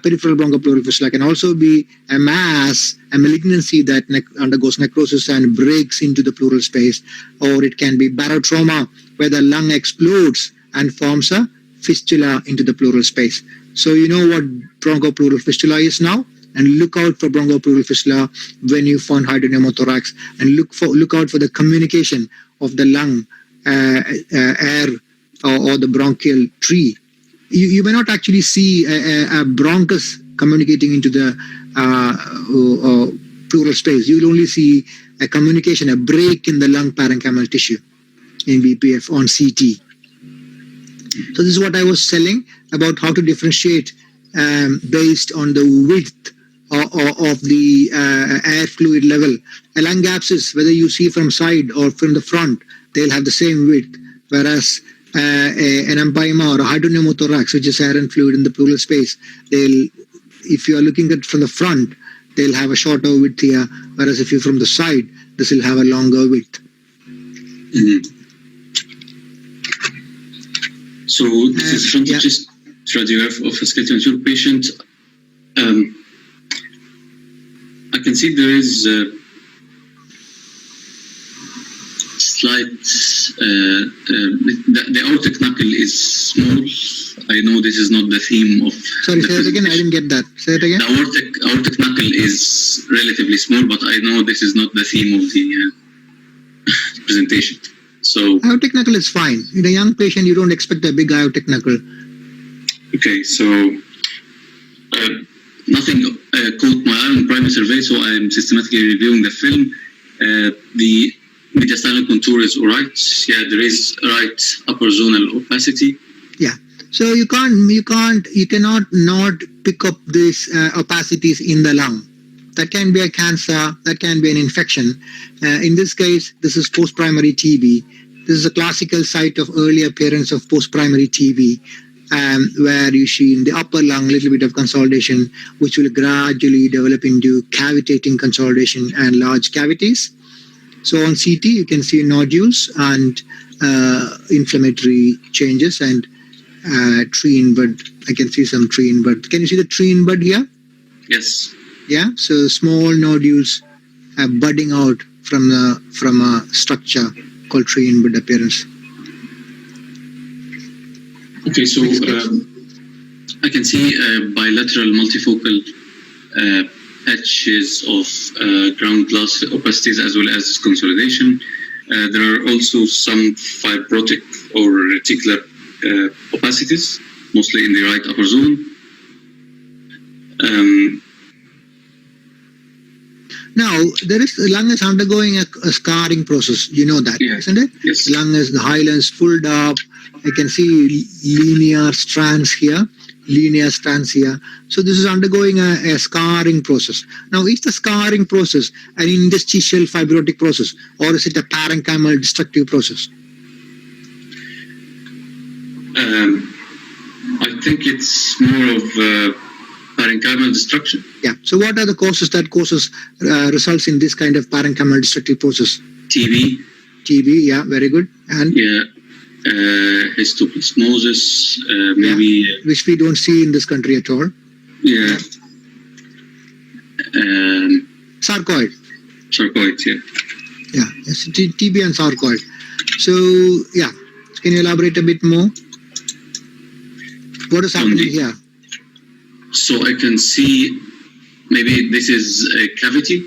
Peripheral bronchopleural fistula can also be a mass, a malignancy that undergoes necrosis and breaks into the pleural space, or it can be barotrauma, where the lung explodes and forms a fistula into the pleural space. So you know what bronchopleural fistula is now, and look out for bronchopleural fistula when you find hydropneumothorax, and look out for the communication of the lung air or the bronchial tree. You may not actually see a bronchus communicating into the pleural space. You will only see a communication, a break in the lung parenchymal tissue in BPF on CT. So this is what I was telling about how to differentiate based on the width of the air fluid level. A lung abscess, whether you see from side or from the front, they'll have the same width, whereas an empyema or a hydropneumothorax, which is air and fluid in the pleural space, if you are looking at from the front, they'll have a shorter width here, whereas if you're from the side, this will have a longer width. Mm-hmm. So this is front of chest radiograph of a skeletal tube patient. I can see there is slight, the aortic knuckle is small. I know this is not the theme of... Sorry, say it again, I didn't get that. Say it again. The aortic knuckle is relatively small, but I know this is not the theme of the presentation. So aortic knuckle is fine. In a young patient, you don't expect a big aortic knuckle. Okay, so nothing caught my eye on primary survey, so I'm systematically reviewing the film. The mediastinal contour is all right. Yeah, there is right upper zonal opacity. Yeah. So you cannot not pick up these opacities in the lung. That can be a cancer, that can be an infection. In this case, this is post-primary TB. This is a classical site of early appearance of post-primary TB, where you see in the upper lung a little bit of consolidation, which will gradually develop into cavitating consolidation and large cavities. So on CT, you can see nodules and inflammatory changes and tree invert. I can see some tree invert. Can you see the tree invert here? Yes. Yeah, so small nodules budding out from a structure called tree invert appearance. Okay, so I can see bilateral multifocal patches of ground glass opacities as well as consolidation. There are also some fibrotic or reticular opacities, mostly in the right upper zone. Now, the lung is undergoing a scarring process. You know that, isn't it? Yes. The lung is the hyalin's pulled up. I can see linear strands here. So this is undergoing a scarring process. Now, is the scarring process an interstitial fibrotic process, or is it a parenchymal destructive process? I think it's more of parenchymal destruction. Yeah. So what are the causes that results in this kind of parenchymal destructive process? TB. TB. Yeah. Very good. And Yeah. Histoplasmosis. Maybe. Which we don't see in this country at all. Yeah. Sarcoid. Sarcoids. Yeah. Yeah. Yes, TB and sarcoid. So yeah. Can you elaborate a bit more? What is happening here? So I can see maybe this is a cavity.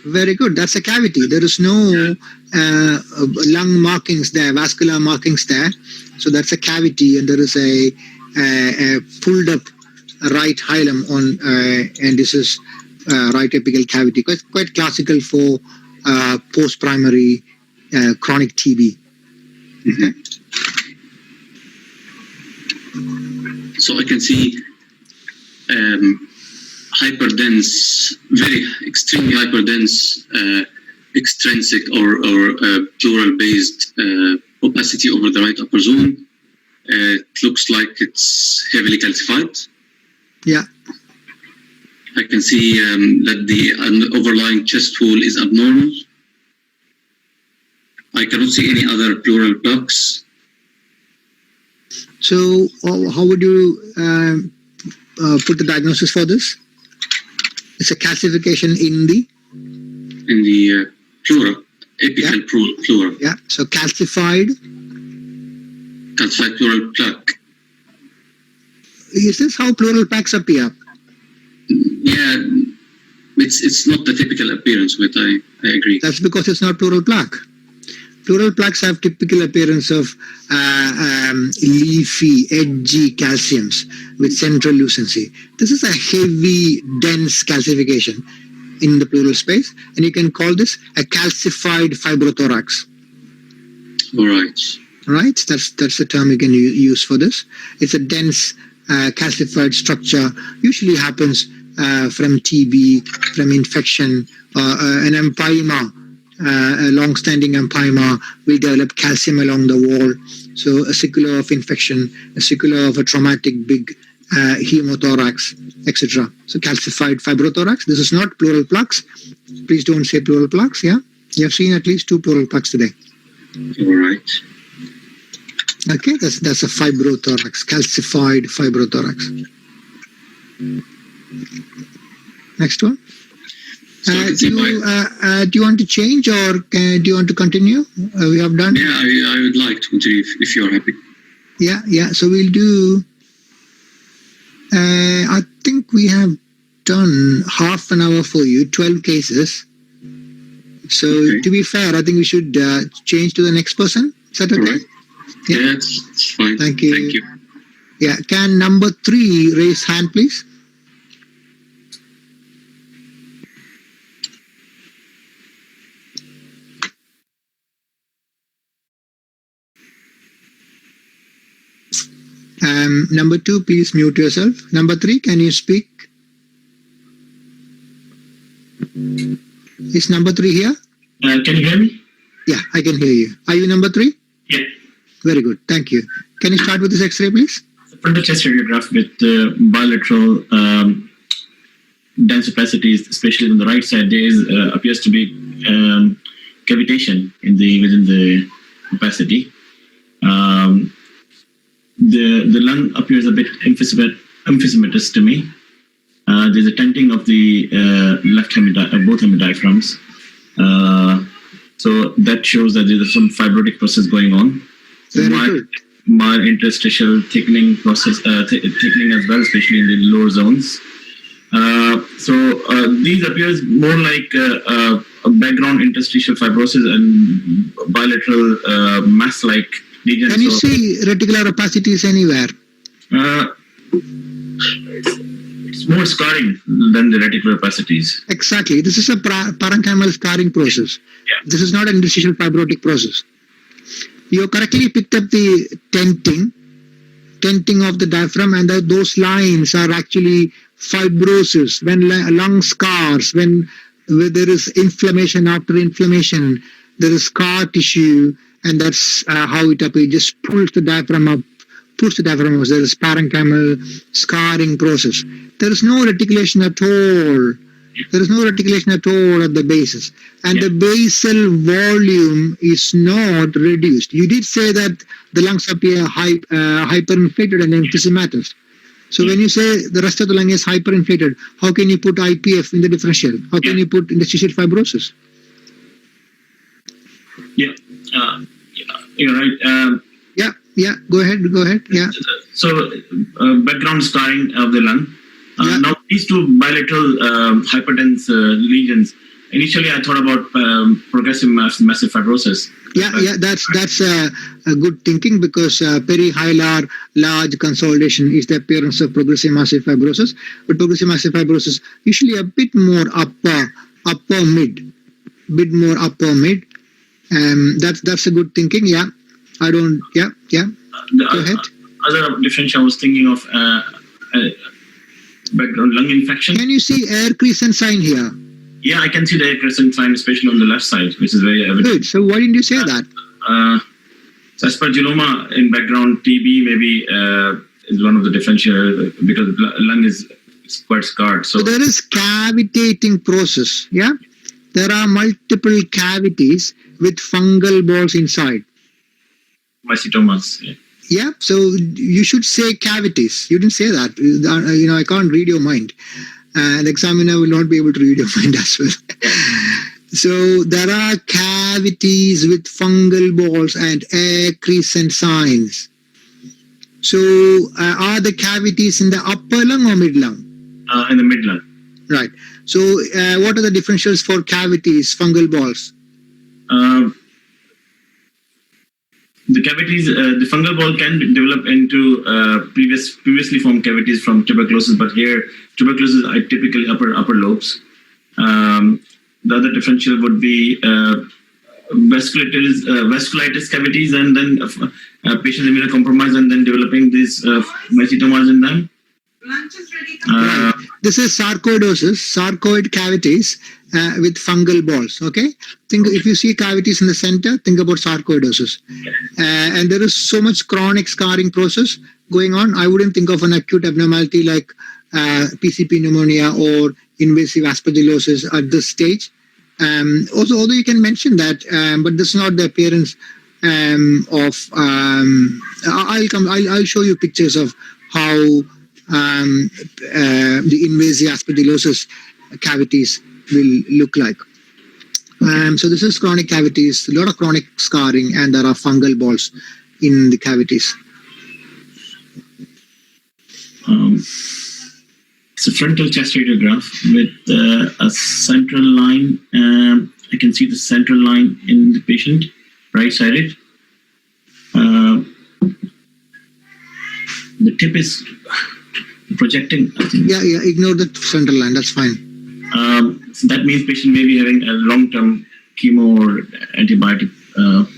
Very good. That's a cavity. There is no lung markings there, vascular markings there. So that's a cavity, and there is a pulled up right hilum on, and this is right apical cavity. Quite classical for post-primary chronic TB. Okay. So I can see hyperdense, very extremely hyperdense, extrinsic or pleural-based opacity over the right upper zone. It looks like it's heavily calcified. Yeah. I can see that the overlying chest wall is abnormal. I cannot see any other pleural plaques. So how would you put the diagnosis for this? It's a calcification in the pleura, apical pleura. Yeah. So calcified pleural plaque. Is this how pleural plaques appear? Yeah, it's not the typical appearance, but I agree. That's because it's not pleural plaque. Pleural plaques have typical appearance of leafy, edgy calciums with central lucency. This is a heavy, dense calcification in the pleural space, and you can call this a calcified fibrothorax. All right. Right? That's the term you can use for this. It's a dense calcified structure. Usually happens from TB, from infection, an empyema. A long-standing empyema will develop calcium along the wall. So a sequela of infection, a sequela of a traumatic big hemothorax, etc. So calcified fibrothorax. This is not pleural plaques. Please don't say pleural plaques. Yeah, you have seen at least 2 pleural plaques today. All right. Okay, that's a fibrothorax, calcified fibrothorax. Next one. Do you want to change or do you want to continue? We have done. Yeah, I would like to continue if you're happy. Yeah. So we'll do. I think we have done half an hour for you, 12 cases. So to be fair, I think we should change to the next person. Is that okay? All right. Yeah, it's fine. Thank you. Thank you. Yeah. Can number 3 raise hand, please? Number 2, please mute yourself. Number 3, can you speak? Is number 3 here? Can you hear me? Yeah, I can hear you. Are you number 3? Yeah. Very good. Thank you. Can you start with this X-ray, please? Frontal chest radiograph with bilateral dense opacities, especially on the right side. There appears to be cavitation within the opacity. The lung appears a bit emphysematous to me. There's a tenting of the both hemidiaphragms. So that shows that there's some fibrotic process going on. Very good. Mild interstitial thickening process, thickening as well, especially in the lower zones. So these appears more like a background interstitial fibrosis and bilateral mass-like lesions. Can you see reticular opacities anywhere? It's more scarring than the reticular opacities. Exactly. This is a parenchymal scarring process. Yeah. This is not an interstitial fibrotic process. You correctly picked up the tenting of the diaphragm, and those lines are actually fibrosis. When lung scars, when there is inflammation after inflammation, there is scar tissue, and that's how it appears. Just pulls the diaphragm up, push the diaphragm, there is parenchymal scarring process. There is no reticulation at all. There is no reticulation at all at the bases. And the basal volume is not reduced. You did say that the lungs appear hyperinflated and emphysematous. So when you say the rest of the lung is hyperinflated, how can you put IPF in the differential? How can you put interstitial fibrosis? You're right. Go ahead. Yeah. So background scarring of the lung. Now these two bilateral hypertense lesions. Initially, I thought about progressive massive fibrosis. That's a good thinking, because perihilar large consolidation is the appearance of progressive massive fibrosis. But progressive massive fibrosis usually a bit more upper mid. That's a good thinking. Go ahead. Other differential I was thinking of background lung infection. Can you see air crescent sign here? Yeah, I can see the air crescent sign, especially on the left side, which is very evident. Good. So why didn't you say that? So aspergilloma in background TB maybe is one of the differential, because the lung is quite scarred. So there is cavitating process. Yeah, there are multiple cavities with fungal balls inside. Mycetomas. Yeah, so you should say cavities. You didn't say that. I can't read your mind. The examiner will not be able to read your mind as well. So there are cavities with fungal balls and air crescent signs. So are the cavities in the upper lung or mid lung? In the mid lung. Right. So what are the differentials for cavities, fungal balls? The cavities, the fungal ball can develop into previously formed cavities from tuberculosis, but here tuberculosis are typically upper lobes. The other differential would be vasculitis cavities, and then patients immunocompromised, and then developing these mycetomas in them. Lunch is ready. Right. This is sarcoid cavities with fungal balls. Okay, if you see cavities in the center, think about sarcoidosis. And there is so much chronic scarring process going on. I wouldn't think of an acute abnormality like PCP pneumonia or invasive aspergillosis at this stage. Although you can mention that, but this is not the appearance of. I'll show you pictures of how the invasive aspergillosis cavities will look like. So this is chronic cavities, a lot of chronic scarring, and there are fungal balls in the cavities. It's a frontal chest radiograph with a central line. I can see the central line in the patient, right-sided. The tip is projecting, I think. Yeah, ignore the central line, that's fine. So that means patient may be having a long-term chemo or antibiotic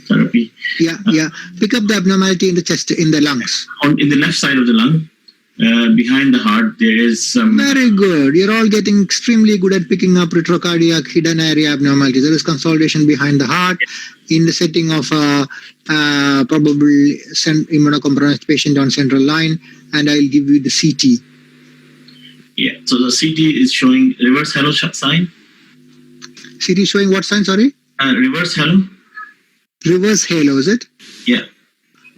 therapy. Yeah. Pick up the abnormality in the chest, in the lungs. In the left side of the lung, behind the heart, there is some... Very good. You're all getting extremely good at picking up retrocardiac hidden area abnormalities. There is consolidation behind the heart in the setting of a probably immunocompromised patient on central line, and I'll give you the CT. Yeah, so the CT is showing reverse halo sign. CT showing what sign, sorry? Reverse halo. Reverse halo, is it? Yeah.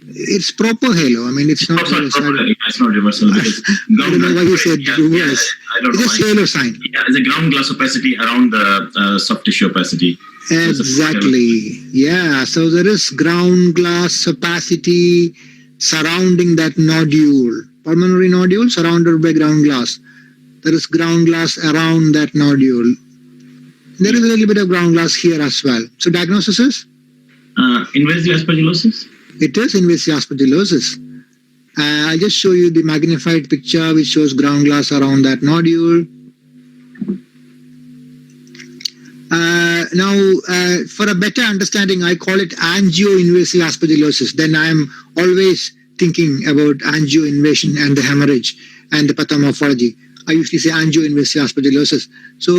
It's proper halo. I mean, it's not reverse halo. It's not reverse halo. Because I don't know why you said reverse. I don't know. It's a halo sign. Yeah, it's a ground glass opacity around the soft tissue opacity. Exactly. Yeah, so there is ground glass opacity surrounding that nodule. Pulmonary nodule surrounded by ground glass. There is ground glass around that nodule. There is a little bit of ground glass here as well. So diagnosis is? Invasive aspergillosis? It is invasive aspergillosis. I'll just show you the magnified picture which shows ground glass around that nodule. Now, for a better understanding, I call it angio-invasive aspergillosis. Then I'm always thinking about angio-invasion and the hemorrhage and the pathomorphology. I usually say angio-invasive aspergillosis. So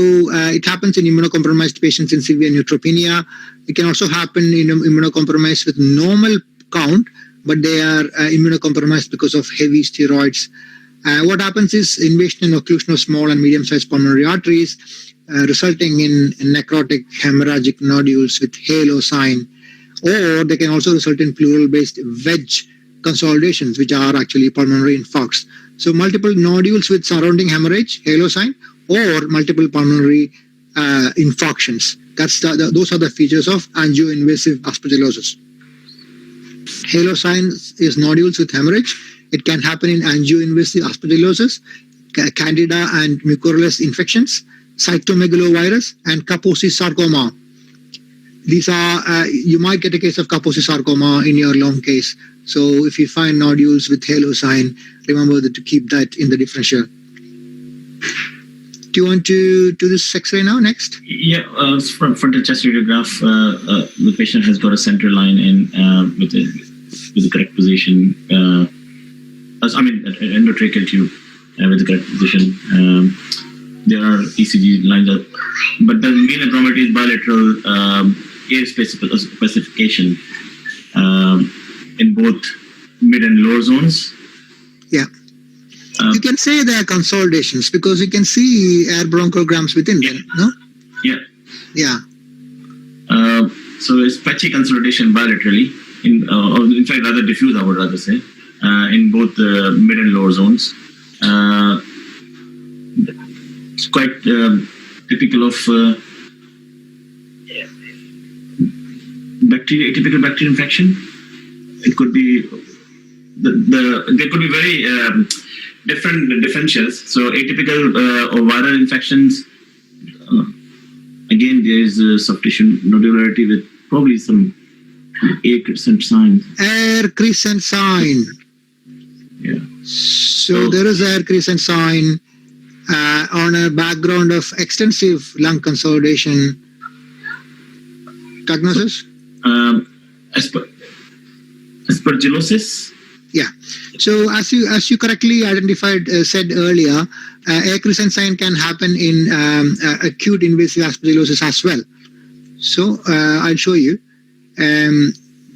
it happens in immunocompromised patients in severe neutropenia. It can also happen in immunocompromised with normal count, but they are immunocompromised because of heavy steroids. What happens is invasion and occlusion of small and medium-sized pulmonary arteries, resulting in necrotic hemorrhagic nodules with halo sign, or they can also result in pleural-based wedge consolidations, which are actually pulmonary infarcts. So multiple nodules with surrounding hemorrhage, halo sign, or multiple pulmonary infarctions. Those are the features of angioinvasive aspergillosis. Halo sign is nodules with hemorrhage. It can happen in angioinvasive aspergillosis, candida and mucorales infections, cytomegalovirus, and Kaposi sarcoma. These are, you might get a case of Kaposi sarcoma in your lung case. So if you find nodules with halo sign, remember to keep that in the differential. Do you want to do this X-ray now next? Yeah, frontal chest radiograph. The patient has got a center line in with the correct position. Endotracheal tube with the correct position. There are ECG lines up, but the main abnormality is bilateral air specification in both mid and lower zones. Yeah. You can say they are consolidations because you can see air bronchograms within them, no? Yeah. Yeah. So it's patchy consolidation bilaterally, in fact rather diffuse, I would rather say, in both the mid and lower zones. It's quite typical of atypical bacterial infection. It could be there could be very different differentials. So atypical or viral infections, again there is soft tissue nodularity with probably some air crescent sign. Air crescent sign. Yeah. So there is air crescent sign on a background of extensive lung consolidation. Diagnosis? Aspergillosis. Yeah. So as you correctly identified, said earlier, air crescent sign can happen in acute invasive aspergillosis as well. So I'll show you.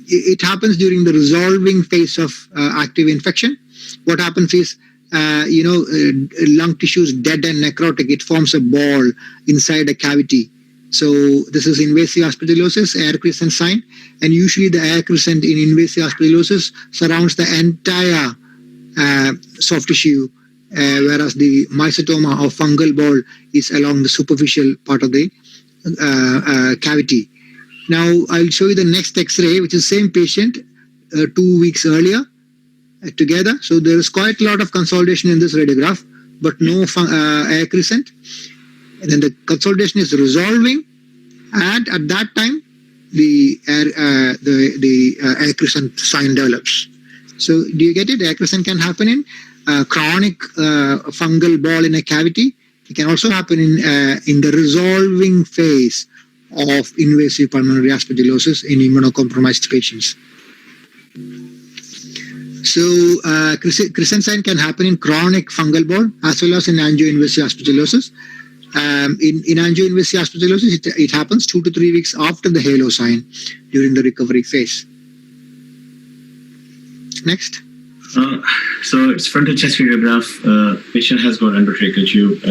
It happens during the resolving phase of active infection. What happens is, lung tissue is dead and necrotic. It forms a ball inside a cavity. So this is invasive aspergillosis, air crescent sign, and usually the air crescent in invasive aspergillosis surrounds the entire soft tissue, whereas the mycetoma or fungal ball is along the superficial part of the cavity. Now I'll show you the next X-ray, which is same patient 2 weeks earlier together. So there is quite a lot of consolidation in this radiograph, but no air crescent. And then the consolidation is resolving, and at that time the air crescent sign develops. So do you get it? Air crescent can happen in chronic fungal ball in a cavity. It can also happen in the resolving phase of invasive pulmonary aspergillosis in immunocompromised patients. So crescent sign can happen in chronic fungal ball as well as in angioinvasive aspergillosis. In angioinvasive aspergillosis, it happens 2 to 3 weeks after the halo sign during the recovery phase. Next. So it's frontal chest radiograph. Patient has got endotracheal tube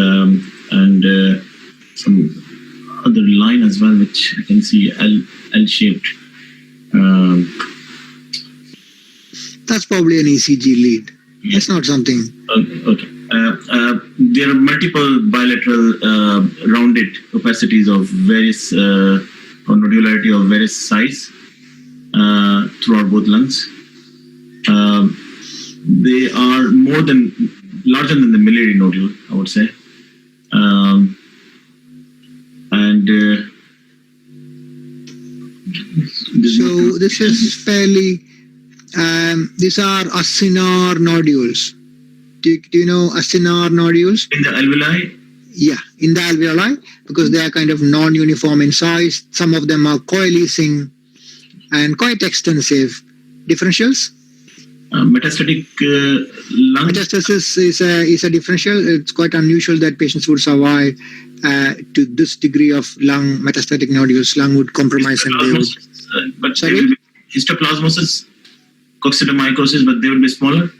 and some other line as well, which I can see L-shaped. That's probably an ECG lead. Yeah. That's not something. Okay. There are multiple bilateral rounded opacities of various or nodularity of various size throughout both lungs. They are larger than the miliary nodule, I would say. So this is fairly. These are acinar nodules. Do you know acinar nodules? In the alveoli? Yeah, in the alveoli, because they are kind of non-uniform in size. Some of them are coalescing and quite extensive. Differentials? Metastatic lung? Metastasis is a differential. It's quite unusual that patients would survive to this degree of lung metastatic nodules. Lung would compromise and they would... But sorry? histoplasmosis coccidioidomycosis, but they would be smaller.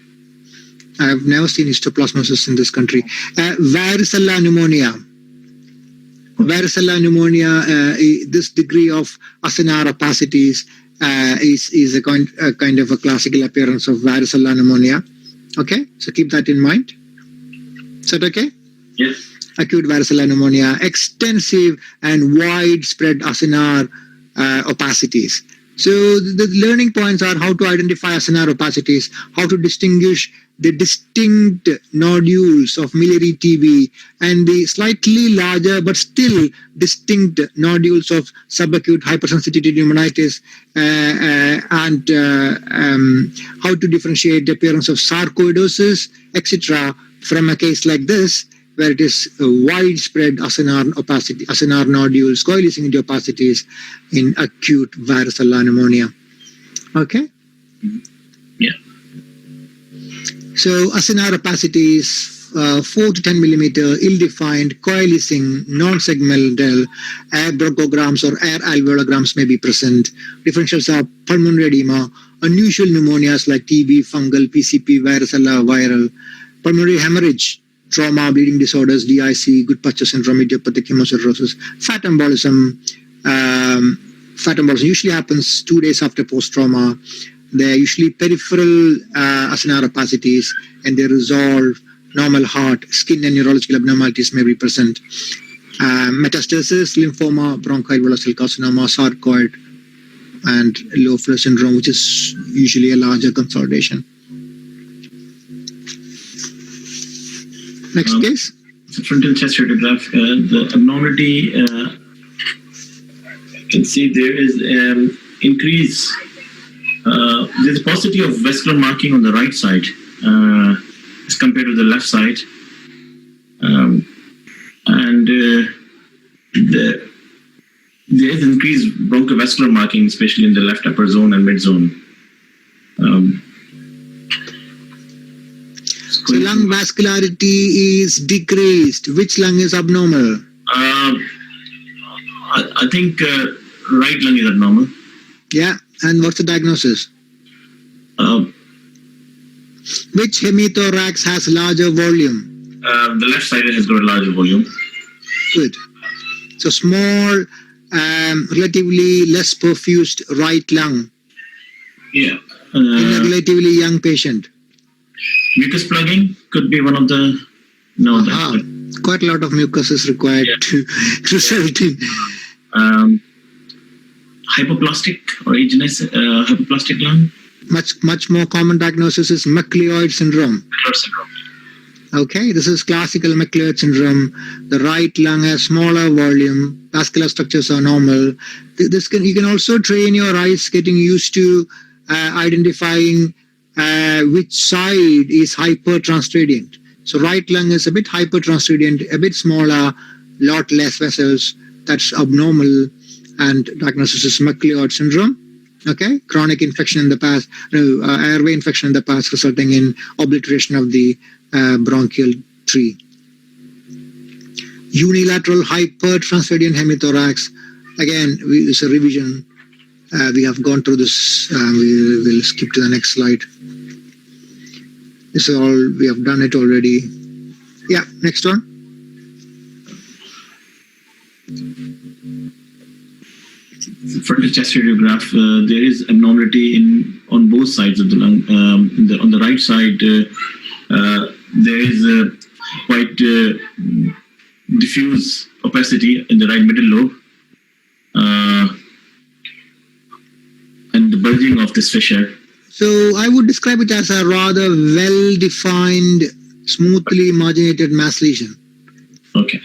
I have never seen histoplasmosis in this country. Varicella pneumonia. Varicella pneumonia, this degree of acinar opacities is a kind of a classical appearance of varicella pneumonia. Okay, so keep that in mind. Is that okay? Yes. Acute varicella pneumonia, extensive and widespread acinar opacities. So the learning points are how to identify acinar opacities, how to distinguish the distinct nodules of miliary TB and the slightly larger but still distinct nodules of subacute hypersensitivity pneumonitis, and how to differentiate the appearance of sarcoidosis, etc., from a case like this, where it is widespread acinar opacity, acinar nodules coalescing into opacities in acute varicella pneumonia. Okay? Yeah. So acinar opacities, 4 to 10 millimeter, ill-defined, coalescing, non-segmental, air bronchograms or air alveolograms may be present. Differentials are pulmonary edema, unusual pneumonias like TB, fungal, PCP, varicella, viral, pulmonary hemorrhage, trauma, bleeding disorders, DIC, Goodpatcher syndrome, idiopathic hemocirrhosis, fat embolism. Fat embolism usually happens 2 days after post-trauma. They're usually peripheral acinar opacities, and they resolve. Normal heart, skin and neurological abnormalities may be present. Metastasis, lymphoma, bronchoalveolar cell carcinoma, sarcoid, and low flow syndrome, which is usually a larger consolidation. Next case. Frontal chest radiograph. The abnormality, you can see there is increase. There's a paucity of vascular marking on the right side as compared to the left side. And there is increased bronchovascular marking, especially in the left upper zone and mid zone. So lung vascularity is decreased. Which lung is abnormal? I think right lung is abnormal. Yeah, and what's the diagnosis? Which hemithorax has larger volume? The left side has got a larger volume. Good. So small, relatively less perfused right lung. Yeah. In a relatively young patient. Mucus plugging could be one of the. No. Quite a lot of mucus is required to result in. Hypoplastic or agenous hypoplastic lung. Much more common diagnosis is McLeod syndrome. Okay, this is classical McLeod syndrome. The right lung has smaller volume. Vascular structures are normal. You can also train your eyes getting used to identifying which side is hypertransgradient. So right lung is a bit hypertransgradient, a bit smaller, lot less vessels. That's abnormal, and diagnosis is McLeod syndrome. Okay, chronic infection in the past, airway infection in the past resulting in obliteration of the bronchial tree. Unilateral hypertransgradient hemithorax. Again, it's a revision. We have gone through this. We will skip to the next slide. This is all, we have done it already. Yeah, next one. Frontal chest radiograph, there is abnormality on both sides of the lung. On the right side, there is quite diffuse opacity in the right middle lobe, and the bulging of this fissure. So I would describe it as a rather well-defined, smoothly marginated mass lesion. Okay.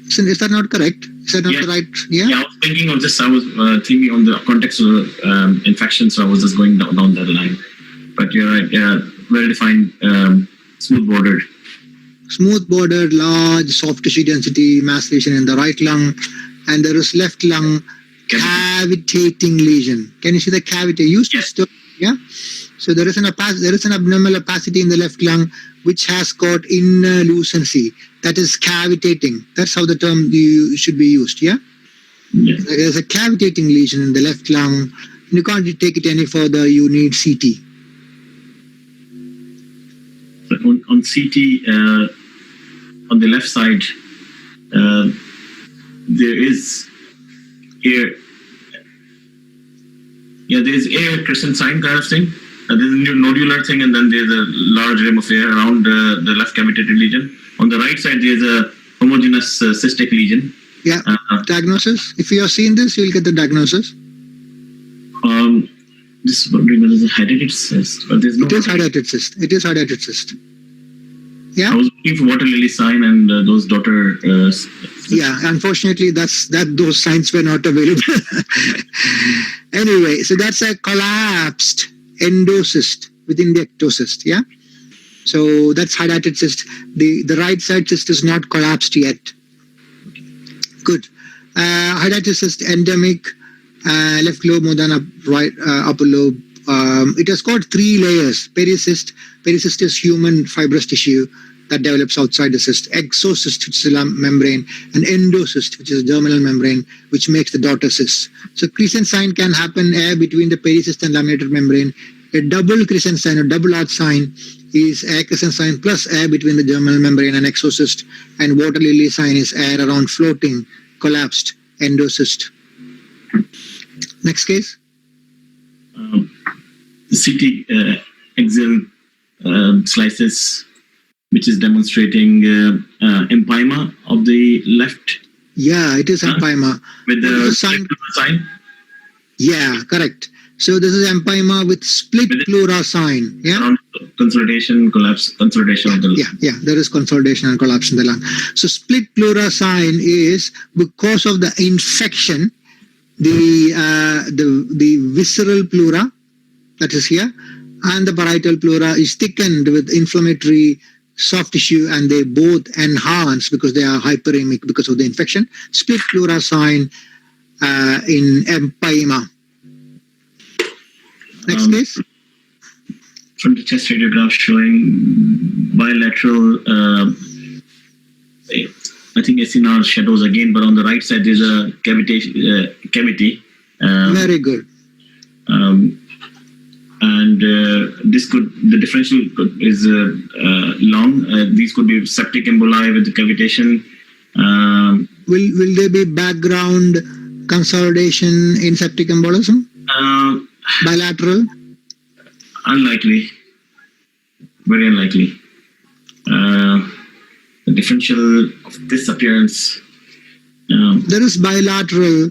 So is that not correct? Is that not the right? Yeah, I was thinking of this. I was thinking on the context of infection, so I was just going down that line. But you're right. Yeah, well-defined, smooth-bordered. Smooth-bordered, large, soft tissue density mass lesion in the right lung, and there is left lung cavitating lesion. Can you see the cavity? Yeah. So there is an abnormal opacity in the left lung which has got inner lucency. That is cavitating. That's how the term should be used. Yeah. There's a cavitating lesion in the left lung. You can't take it any further. You need CT. So on CT, on the left side, there is air. Yeah, there is air crescent sign kind of thing. There's a nodular thing, and then there's a large rim of air around the left cavitated lesion. On the right side, there's a homogeneous cystic lesion. Yeah. Diagnosis. If you have seen this, you'll get the diagnosis. This is wondering whether it's a hydatid cyst, but there's no. It is hydatid cyst. It is hydatid cyst. Yeah. I was looking for water lily sign and those daughter. Yeah, unfortunately, those signs were not available. Anyway, so that's a collapsed endocyst within the ectocyst. Yeah, so that's hydatid cyst. The right side cyst is not collapsed yet. Good. Hydatid cyst endemic, left lobe more than upper lobe. It has got 3 layers: pericyst. Pericyst is human fibrous tissue that develops outside the cyst, exocyst, which is a membrane, and endocyst, which is a germinal membrane, which makes the daughter cyst. So crescent sign can happen between the pericyst and laminated membrane. A double crescent sign or double arch sign is air crescent sign plus air between the germinal membrane and exocyst, and water lily sign is air around floating, collapsed endocyst. Next case. CT axial slices, which is demonstrating empyema of the left. Yeah, it is empyema. With the sign. Yeah, correct. So this is empyema with split pleura sign. Yeah. Consolidation, collapse, consolidation of the lung. Yeah. There is consolidation and collapse in the lung. So split pleura sign is because of the infection, the visceral pleura that is here, and the parietal pleura is thickened with inflammatory soft tissue, and they both enhance because they are hyperemic because of the infection. Split pleura sign in empyema. Next case. From the chest radiograph showing bilateral, I think it's in our shadows again, but on the right side there's a cavity. Very good. And the differential is long. These could be septic emboli with the cavitation. Will there be background consolidation in septic embolism? Bilateral? Unlikely. Very unlikely. The differential of this appearance. There is bilateral,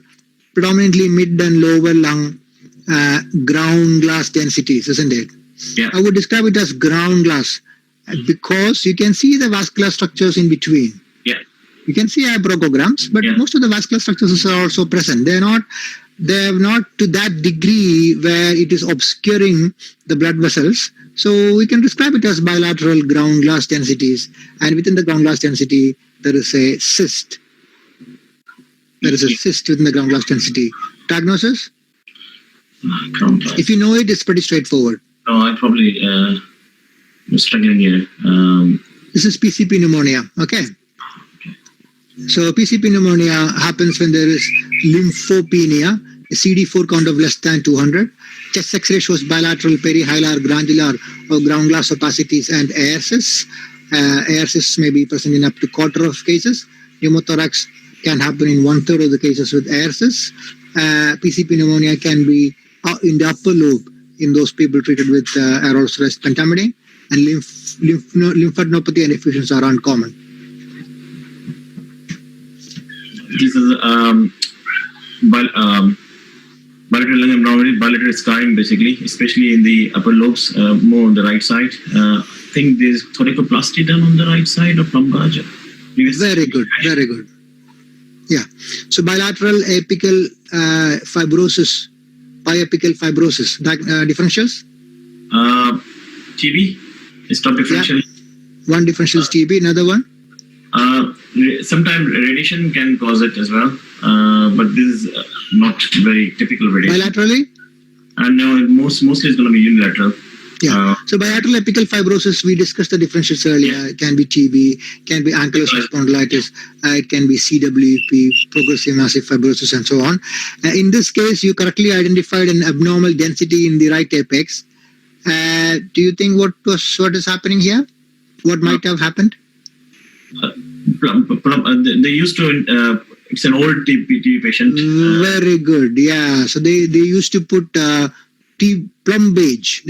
predominantly mid and lower lung ground glass densities, isn't it? Yeah. I would describe it as ground glass because you can see the vascular structures in between. Yeah. You can see bronchograms, but most of the vascular structures are also present. They're not to that degree where it is obscuring the blood vessels. So we can describe it as bilateral ground glass densities, and within the ground glass density there is a cyst. There is a cyst within the ground glass density. Diagnosis? Ground glass. If you know it, it's pretty straightforward. No, I probably was struggling here. This is PCP pneumonia. Okay. So PCP pneumonia happens when there is lymphopenia, a CD4 count of less than 200. Chest X-ray shows bilateral, perihilar, granular, or ground glass opacities and air cysts. Air cysts may be present in up to quarter of cases. Pneumothorax can happen in 1/3 of the cases with air cysts. PCP pneumonia can be in the upper lobe in those people treated with aerosolized pentamidine, and lymphadenopathy and effusions are uncommon. This is bilateral lung abnormality, bilateral scarring basically, especially in the upper lobes, more on the right side. I think there's thoracoplasty done on the right side of plumbago. Very good, very good. Yeah. So bilateral apical fibrosis, biapical fibrosis. Differentials? TB is top differential. Yeah. One differential is TB, another one? Sometimes radiation can cause it as well, but this is not very typical radiation. Bilaterally? And no, mostly it's going to be unilateral. Yeah. So bilateral apical fibrosis, we discussed the differentials earlier. Yeah. It can be TB, can be ankylosing spondylitis, it can be CWP, progressive massive fibrosis, and so on. In this case, you correctly identified an abnormal density in the right apex. Do you think what is happening here? What might have happened? They used to. It's an old TB patient. Very good. Yeah. So they used to put plumbage.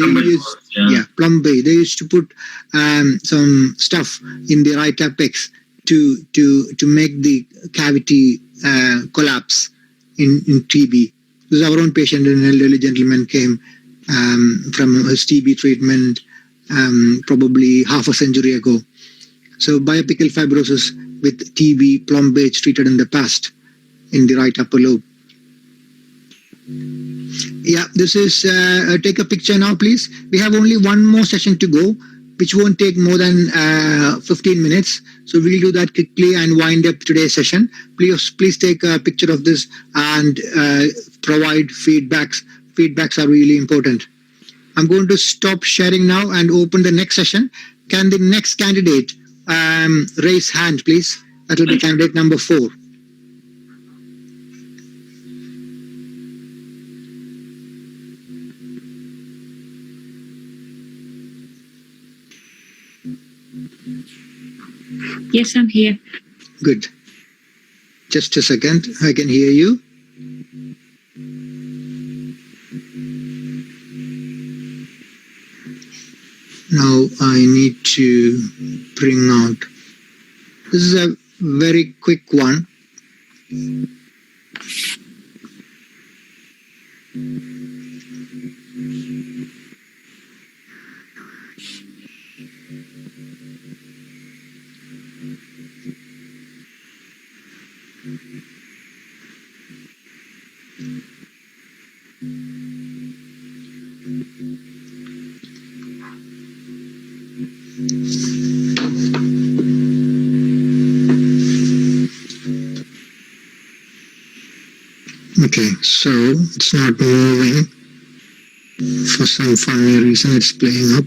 Plumbage. They used to put some stuff in the right apex to make the cavity collapse in TB. This is our own patient, an elderly gentleman came from his TB treatment probably half a century ago. So bioapical fibrosis with TB plumbage treated in the past in the right upper lobe. Yeah, this is, take a picture now, please. We have only one more session to go, which won't take more than 15 minutes. So we'll do that quickly and wind up today's session. Please take a picture of this and provide feedbacks. Feedbacks are really important. I'm going to stop sharing now and open the next session. Can the next candidate raise hand, please? That will be candidate number 4. Yes, I'm here. Good. Just a second. I can hear you. Now I need to bring out. This is a very quick one. Okay, so it's not moving. For some funny reason, it's playing up.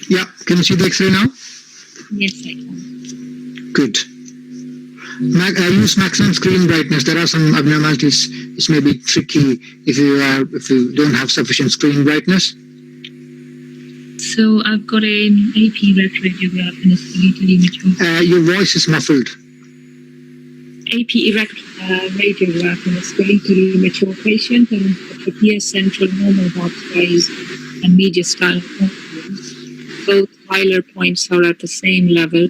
Yeah, can you see the X-ray now? Yes, I can. Good. Use maximum screen brightness. There are some abnormalities which may be tricky if you don't have sufficient screen brightness. So I've got an AP rect radiograph in a skeletally mature. Your voice is muffled. AP erect radiograph in a skeletally mature patient and trachea central normal heart size and mediastinal confluence. Both Hyler points are at the same level.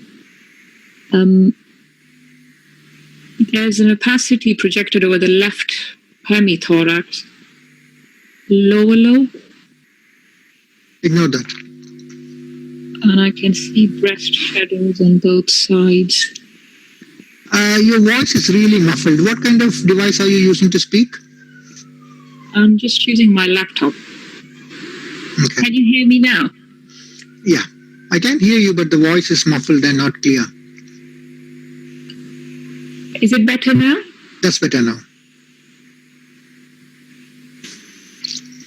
There's an opacity projected over the left hemithorax. Lower lobe. Ignore that. And I can see breast shadows on both sides. Your voice is really muffled. What kind of device are you using to speak? I'm just using my laptop. Okay. Can you hear me now? Yeah, I can hear you, but the voice is muffled and not clear. Is it better now? That's better now.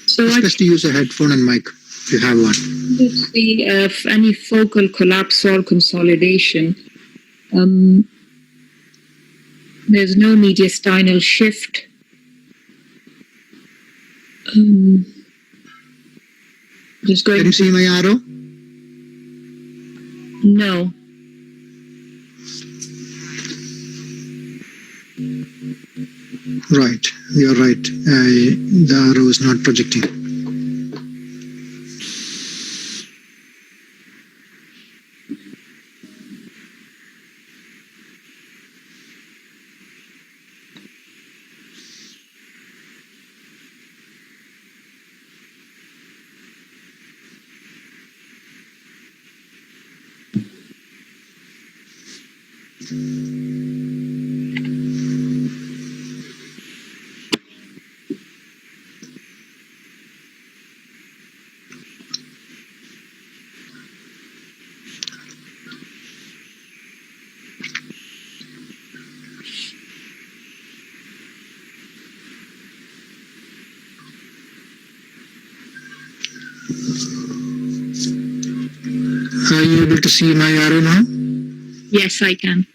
So It's best to use a headphone and mic if you have one. Let's see if any focal collapse or consolidation. There's no mediastinal shift. Just going. Can you see my arrow? No. Right, you're right. The arrow is not projecting. Are you able to see my arrow now? Yes, I can.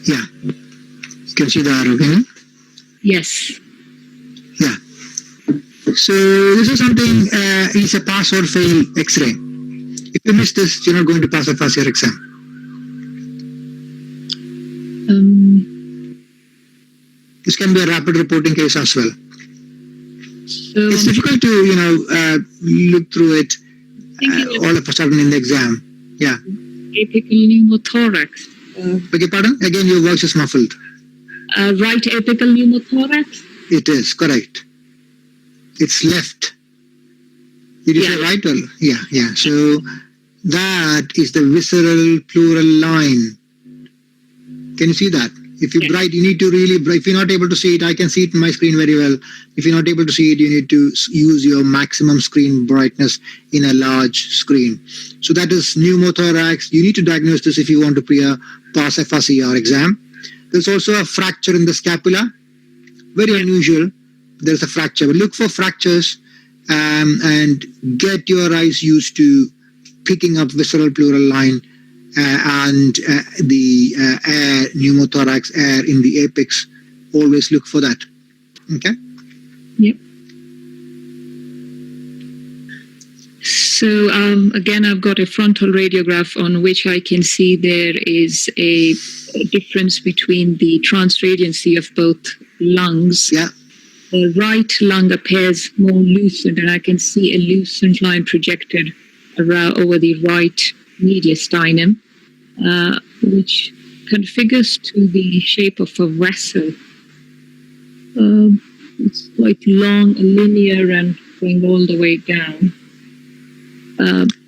Yeah. Can you see the arrow? Can you? Yes. Yeah. So this is something, it's a pass or fail X-ray. If you miss this, you're not going to pass a FRCR exam. This can be a rapid reporting case as well. So It's difficult to, look through it all of a sudden in the exam. Yeah. apical pneumothorax. Beg your pardon? Again, your voice is muffled. Right apical pneumothorax? It is, correct. It's left. Did you say right? Well, yeah. So that is the visceral pleural line. Can you see that? If you bright, you need to really, if you're not able to see it, I can see it in my screen very well. If you're not able to see it, you need to use your maximum screen brightness in a large screen. So that is pneumothorax. You need to diagnose this if you want to pass FRCR exam. There's also a fracture in the scapula. Very unusual. There's a fracture. But look for fractures and get your eyes used to picking up visceral pleural line and the air, pneumothorax air in the apex. Always look for that. Okay? Yep. So again, I've got a frontal radiograph on which I can see there is a difference between the transradiancy of both lungs. Yeah. The right lung appears more loosened, and I can see a loosened line projected around over the right mediastinum, which configures to the shape of a vessel. It's quite long, linear, and going all the way down.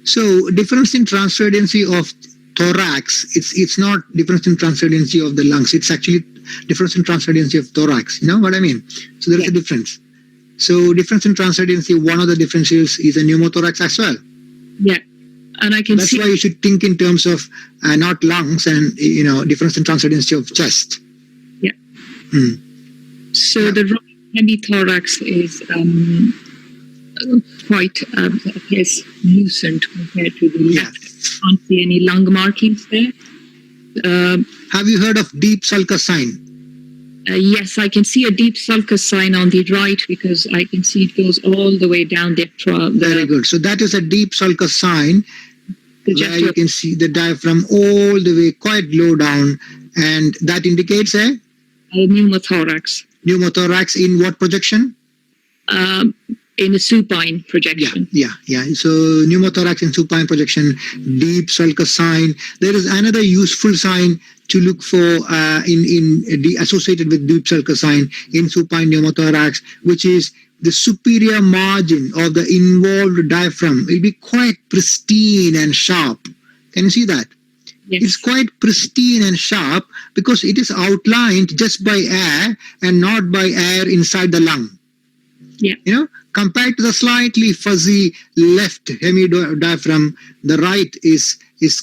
So difference in transradiancy of thorax, it's not difference in transradiancy of the lungs, it's actually difference in transradiancy of thorax. You know what I mean? So there's a difference. So difference in transradiancy, one of the differentials is a pneumothorax as well. Yeah. And I can That's see... why you should think in terms of not lungs and, difference in transradiancy of chest. Yeah. So the right hemithorax is quite appears loosened compared to the left. Can't see any lung markings there. Have you heard of deep sulcus sign? Yes, I can see a deep sulcus sign on the right because I can see it goes all the way down there. Very good. So that is a deep sulcus sign where you can see the diaphragm all the way quite low down, and that indicates a pneumothorax. Pneumothorax in what projection? In a supine projection. Yeah. So pneumothorax in supine projection, deep sulcus sign. There is another useful sign to look for associated with deep sulcus sign in supine pneumothorax, which is the superior margin of the involved diaphragm will be quite pristine and sharp. Can you see that? Yes. It's quite pristine and sharp because it is outlined just by air and not by air inside the lung. Yeah. Compared to the slightly fuzzy left hemidiaphragm, the right is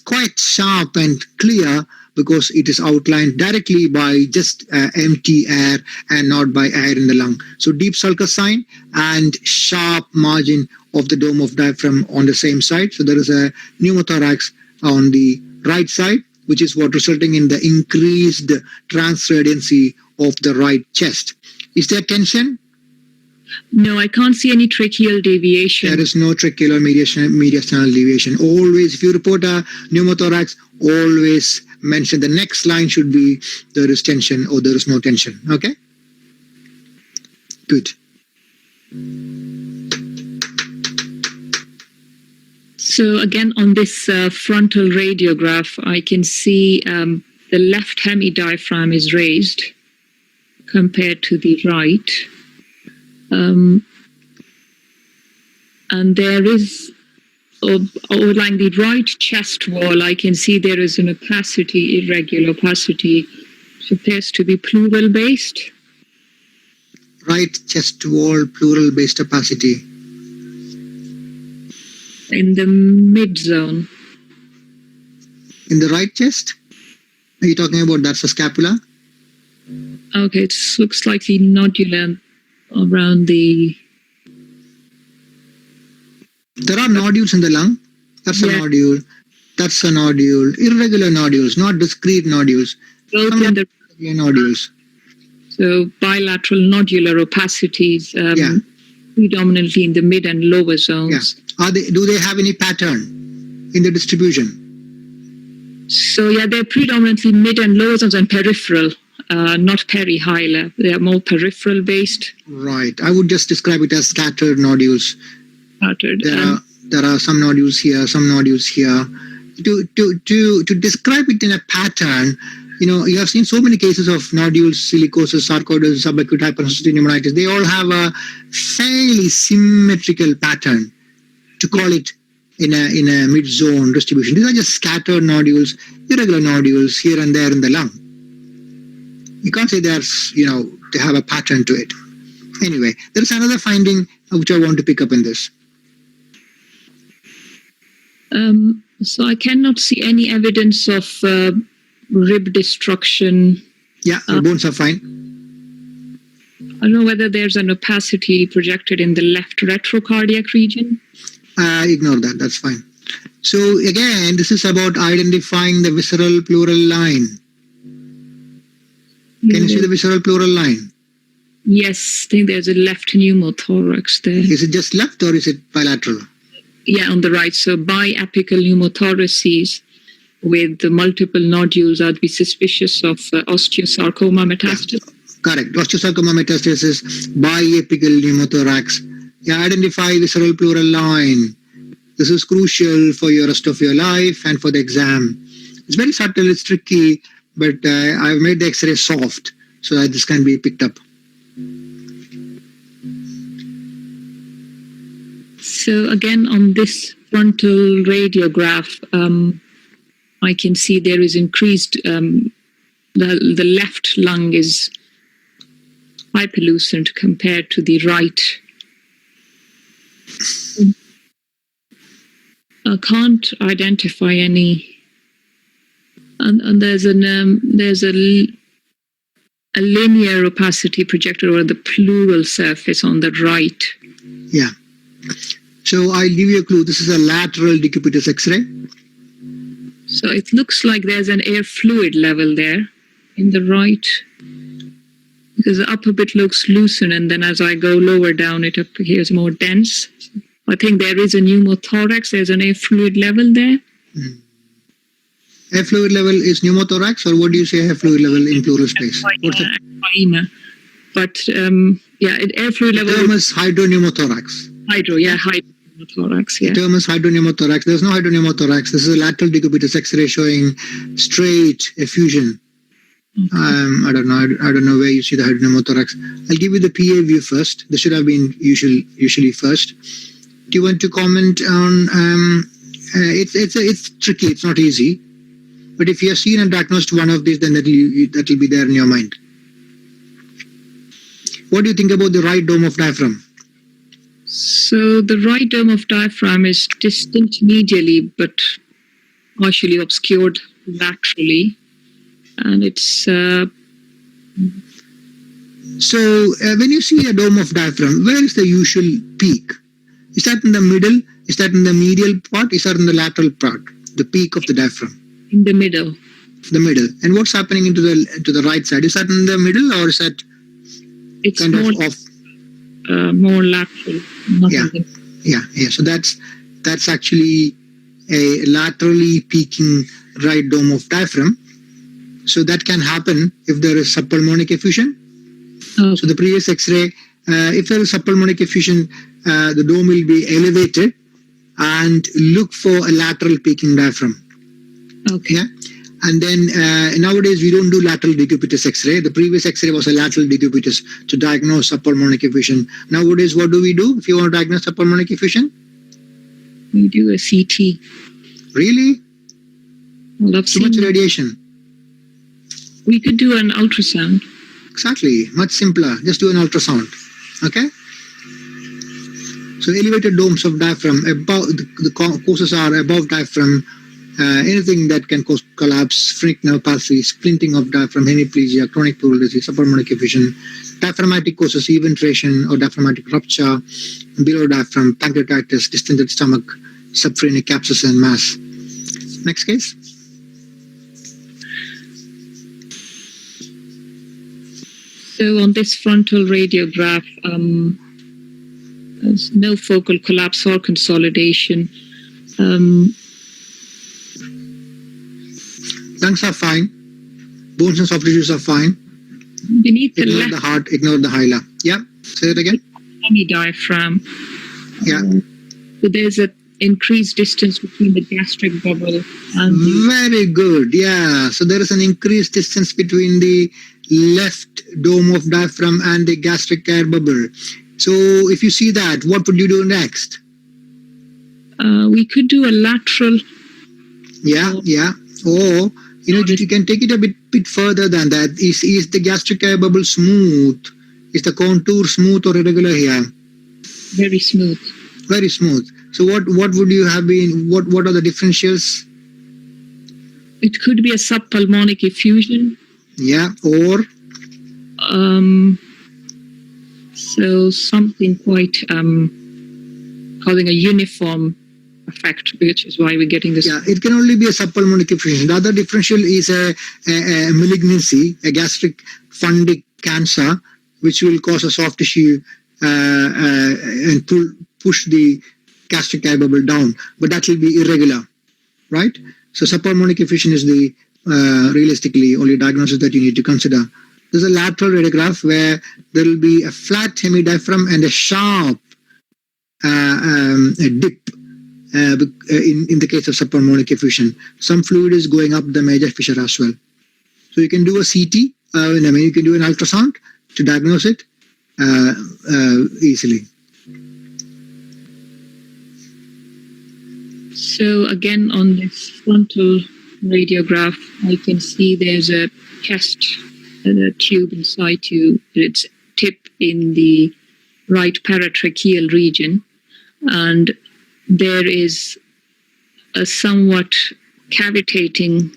quite sharp and clear because it is outlined directly by just empty air and not by air in the lung. So deep sulcus sign and sharp margin of the dome of diaphragm on the same side. So there is a pneumothorax on the right side, which is what resulting in the increased transradiancy of the right chest. Is there tension? No, I can't see any tracheal deviation. There is no tracheal or mediastinal deviation. Always, if you report a pneumothorax, always mention the next line should be there is tension or there is no tension. Okay? Good. So again, on this frontal radiograph, I can see the left hemidiaphragm is raised compared to the right. And there is, overlying the right chest wall, I can see there is an opacity, irregular opacity, which appears to be pleural-based. Right chest wall, pleural-based opacity. In the mid-zone. In the right chest? Are you talking about that's a scapula? Okay, it looks slightly nodular around the... There are nodules in the lung. That's a nodule. That's a nodule. Irregular nodules, not discrete nodules. Both in the... Nodules. So bilateral nodular opacities, Yeah. predominantly in the mid and lower zones. Yeah. Do they have any pattern in the distribution? So yeah, they're predominantly mid and lower zones and peripheral, not perihilar. They are more peripheral based. Right. I would just describe it as scattered nodules. Scattered. There are some nodules here, some nodules here. To describe it in a pattern, you have seen so many cases of nodules, silicosis, sarcoidosis, subacute hypersensitivity pneumonitis. They all have a fairly symmetrical pattern, to call it in a mid-zone distribution. These are just scattered nodules, irregular nodules here and there in the lung. You can't say there's, they have a pattern to it. Anyway, there is another finding which I want to pick up in this. So I cannot see any evidence of rib destruction. Yeah, the bones are fine. I don't know whether there's an opacity projected in the left retrocardiac region. Ignore that, that's fine. So again, this is about identifying the visceral pleural line. Can you see the visceral pleural line? Yes, I think there's a left pneumothorax there. Is it just left or is it bilateral? Yeah, on the right. So biapical pneumothoraces with the multiple nodules are to be suspicious of osteosarcoma metastasis. Yeah, correct. Osteosarcoma metastasis, biapical pneumothorax. Yeah, identify visceral pleural line. This is crucial for your rest of your life and for the exam. It's very subtle, it's tricky, but I've made the X-ray soft so that this can be picked up. So again, on this frontal radiograph, I can see there is increased, the left lung is hyperlucent compared to the right. I can't identify any, and there's a linear opacity projected over the pleural surface on the right. Yeah. So I'll give you a clue. This is a lateral decubitus X-ray. So it looks like there's an air fluid level there in the right. Because the upper bit looks lucent, and then as I go lower down, it appears more dense. I think there is a pneumothorax. There's an air fluid level there. Air fluid level is pneumothorax, or what do you say air fluid level in pleural space? What's it? But air fluid level. The term is hydropneumothorax. Hydropneumothorax, yeah. The term is hydropneumothorax. There's no hydropneumothorax. This is a lateral decubitus X-ray showing straight effusion. Okay. I don't know where you see the hydropneumothorax. I'll give you the PA view first. This should have been usually first. Do you want to comment on? It's tricky. It's not easy. But if you have seen and diagnosed one of these, then that will be there in your mind. What do you think about the right dome of diaphragm? So the right dome of diaphragm is distant medially, but partially obscured laterally. And it's... So when you see a dome of diaphragm, where is the usual peak? Is that in the middle? Is that in the medial part? Is that in the lateral part? The peak of the diaphragm? In the middle. The middle. And what's happening to the right side? Is that in the middle or is that it's kind more, of off? More lateral. Yeah. So that's actually a laterally peaking right dome of diaphragm. So that can happen if there is subpulmonic effusion. Okay. So the previous X-ray, if there is subpulmonic effusion, the dome will be elevated and look for a lateral peaking diaphragm. Okay. Yeah? And then nowadays we don't do lateral decubitus X-ray. The previous X-ray was a lateral decubitus to diagnose subpulmonic effusion. Nowadays, what do we do if you want to diagnose subpulmonic effusion? We do a CT. Really? Well, Too much radiation. We could do an ultrasound. Exactly. Much simpler. Just do an ultrasound. Okay? So elevated domes of diaphragm, above the causes are above diaphragm, anything that can cause collapse, phrenic neuropathy, splinting of diaphragm, hemiplegia, chronic pleural disease, subpulmonic effusion, diaphragmatic causes, eventration or diaphragmatic rupture, below diaphragm, pancreatitis, distended stomach, subphrenic abscess and mass. Next case. So on this frontal radiograph, there's no focal collapse or consolidation. Lungs are fine. Bones and soft tissues are fine. Beneath the Ignore left the heart, ignore the hyla. Yeah, say it again. hemidiaphragm, Yeah, so there's an increased distance between the gastric bubble and the very good. Yeah, so there is an increased distance between the left dome of diaphragm and the gastric air bubble. So if you see that, what would you do next? we could do a lateral. Yeah. Or you can take it a bit further than that. Is the gastric air bubble smooth? Is the contour smooth or irregular here? Very smooth. Very smooth. So what would you have been? What are the differentials? It could be a subpulmonic effusion. Yeah, or So something quite causing a uniform effect, which is why we're getting this. yeah, it can only be a subpulmonic effusion. The other differential is a malignancy, a gastric fundic cancer, which will cause a soft tissue and push the gastric air bubble down, but that will be irregular, right? So subpulmonic effusion is the realistically only diagnosis that you need to consider. There's a lateral radiograph where there will be a flat hemidiaphragm and a sharp dip in the case of subpulmonic effusion. Some fluid is going up the major fissure as well. So you can do a CT, you can do an ultrasound to diagnose it easily. So again, on this frontal radiograph, I can see there's a chest tube in situ, its tip in the right paratracheal region, and there is a somewhat cavitating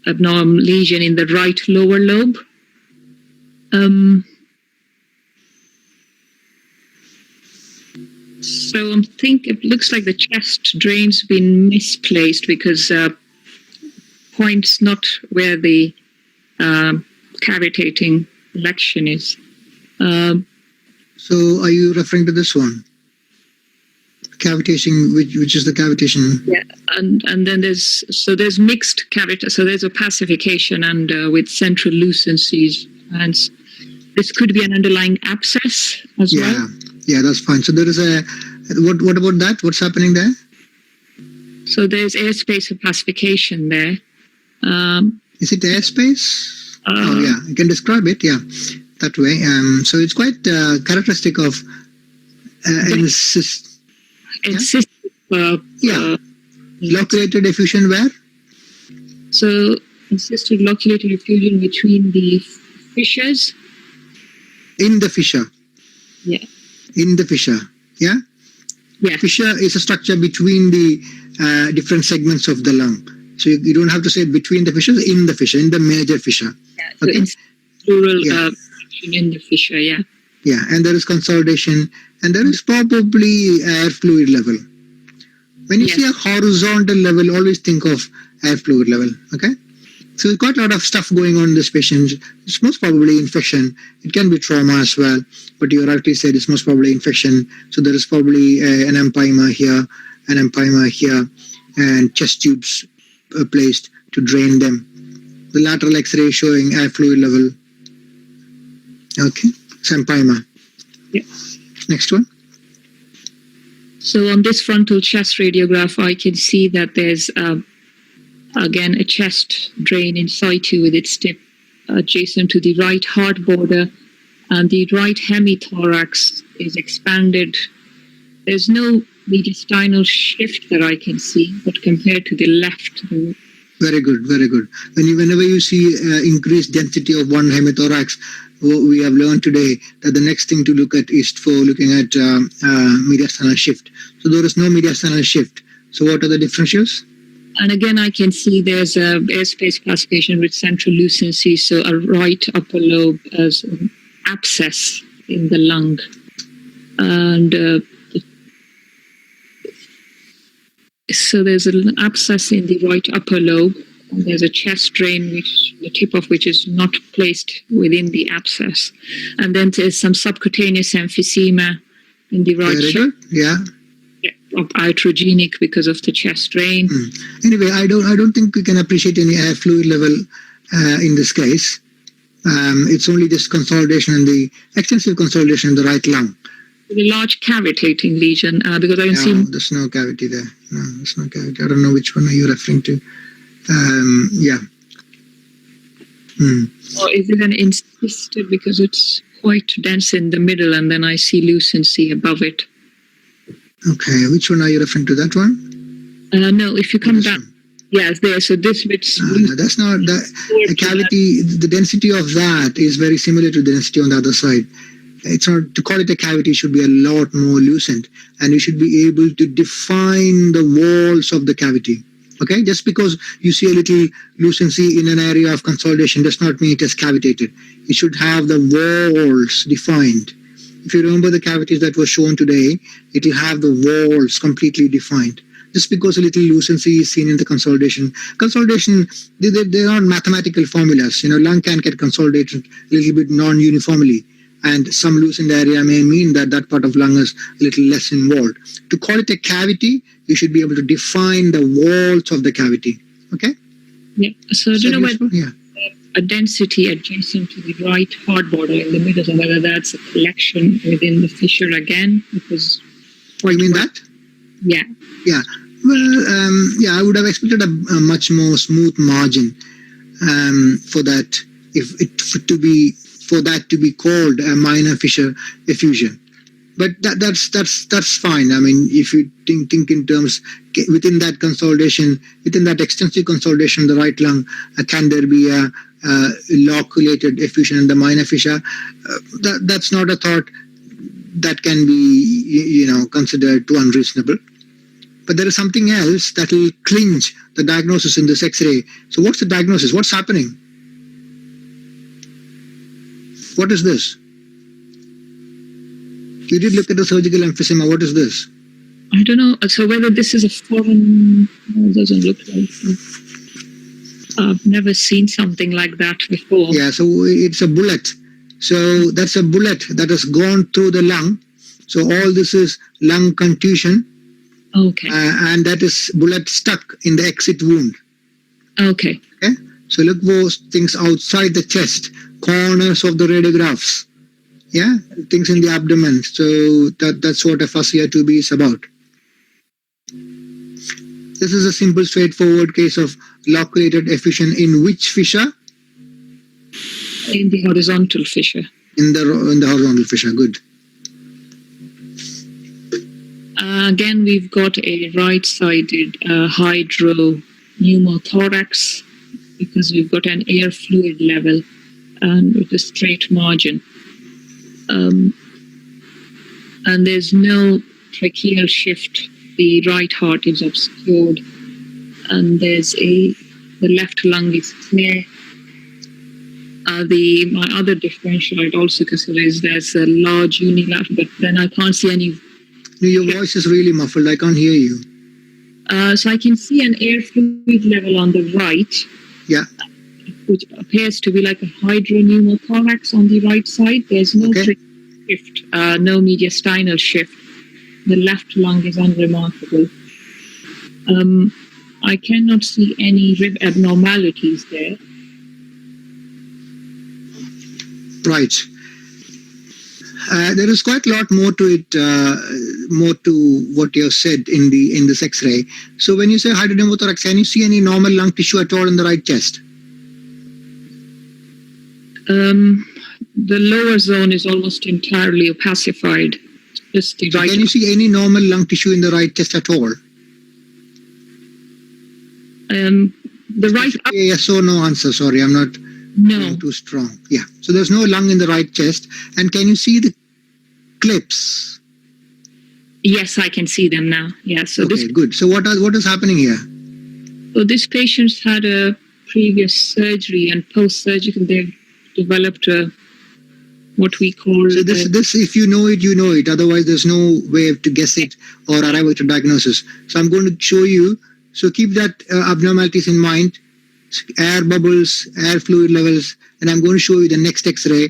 abnormal lesion in the right lower lobe. So I'm thinking it looks like the chest drain's been misplaced because points not where the cavitating lesion is. So are you referring to this one? Cavitation, which is the cavitation? Yeah, and then there's mixed cavity. So there's a pacification and with central lucencies, and this could be an underlying abscess as well. Yeah, that's fine. So there is a what about that? What's happening there? So there's airspace of pacification there. Is it airspace? Oh yeah, you can describe it. Yeah, that way. So it's quite characteristic of loculated effusion where? So encystic loculated effusion between the fissures. In the fissure. Yeah. In the fissure. Yeah. Yeah. Fissure is a structure between the different segments of the lung. So you don't have to say between the fissures, in the fissure, in the major fissure. Yeah, so okay. It's plural in the fissure, yeah. Yeah, and there is consolidation, and there is probably air fluid level. When you see a horizontal level, always think of air fluid level, okay? So quite a lot of stuff going on in this patient. It's most probably infection. It can be trauma as well, but you rightly said it's most probably infection. So there is probably an empyema here, and chest tubes placed to drain them. The lateral X-ray showing air fluid level. Okay, it's empyema. Yeah. Next one. So on this frontal chest radiograph, I can see that there's again a chest drain in situ with its tip adjacent to the right heart border, and the right hemithorax is expanded. There's no mediastinal shift that I can see, but compared to the left. Very good, very good. Whenever you see increased density of one hemithorax, we have learned today that the next thing to look at is for looking at mediastinal shift. So there is no mediastinal shift. So what are the differentials? And again, I can see there's a airspace classification with central lucency, so a right upper lobe as an abscess in the lung. And so there's an abscess in the right upper lobe, And there's a chest drain, which the tip of which is not placed within the abscess. And then there's some subcutaneous emphysema in the right Very chest. good. Yeah. Iatrogenic because of the chest drain. Anyway, I don't think we can appreciate any air fluid level in this case. It's only this consolidation in the extensive consolidation in the right lung. The large cavitating lesion, because I can see. There's no cavity there. No, there's no cavity. I don't know which one are you referring to. Yeah. Or is it an insisted, because it's quite dense in the middle, and then I see lucency above it. Okay, which one are you referring to? That one? No, if you come This down. one? Yes, there. So this bit's No, that's not the cavity. The density of that is very similar to the density on the other side. It's not, to call it a cavity should be a lot more lucent, and you should be able to define the walls of the cavity. Okay, just because you see a little lucency in an area of consolidation does not mean it is cavitated. It should have the walls defined. If you remember the cavities that were shown today, it will have the walls completely defined. Just because a little lucency is seen in the consolidation, they're not mathematical formulas. Lung can get consolidated a little bit non-uniformly, and some loosened area may mean that that part of lung is a little less involved. To call it a cavity, you should be able to define the walls of the cavity. Okay? Yeah. So I don't know whether Yeah. a density adjacent to the right heart border in the middle, or whether that's a collection within the fissure again, because. You mean that? Yeah. Yeah. Well, I would have expected a much more smooth margin for that, for that to be called a minor fissure effusion. But that's fine. I mean, if you think in terms within that consolidation, within that extensive consolidation in the right lung, can there be a loculated effusion in the minor fissure? That's not a thought that can be considered too unreasonable. But there is something else that will clinch the diagnosis in this X-ray. So what's the diagnosis? What's happening? What is this? You did look at the surgical emphysema. What is this? I don't know. So whether this is a foreign, no, it doesn't look like it. I've never seen something like that before. Yeah, so it's a bullet. So that's a bullet that has gone through the lung. So all this is lung contusion. Okay. And that is bullet stuck in the exit wound. Okay. Okay. So look for things outside the chest, corners of the radiographs. Yeah, things in the abdomen. So that's what FRCR 2B is about. This is a simple, straightforward case of loculated effusion in which fissure? In the horizontal fissure. In the horizontal fissure. Good. Again, we've got a right-sided hydropneumothorax, because we've got an air fluid level and with a straight margin. And there's no tracheal shift. The right heart is obscured, and the left lung is clear. My other differential I'd also consider is there's a large unilateral, but then I can't see any. Your voice is really muffled. I can't hear you. So I can see an air fluid level on the right. Yeah. Which appears to be like a hydropneumothorax on the right side. There's no shift, no mediastinal shift. The left lung is unremarkable. I cannot see any rib abnormalities there. Right. There is quite a lot more to it, more to what you have said in this X-ray. So when you say hydropneumothorax, can you see any normal lung tissue at all in the right chest? The lower zone is almost entirely opacified. Just the right. Can you see any normal lung tissue in the right chest at all? The right. Yes or no answer. Sorry, I'm not. No. Too strong. Yeah. So there's no lung in the right chest. And can you see the clips? Yes, I can see them now. Yeah. So okay, good. So what is happening here? So this patient's had a previous surgery, and post-surgical they've developed what we call. So this, if you know it, you know it. Otherwise, there's no way to guess it or arrive at a diagnosis. So I'm going to show you. So keep that abnormalities in mind. air bubbles, air fluid levels, and I'm going to show you the next X-ray.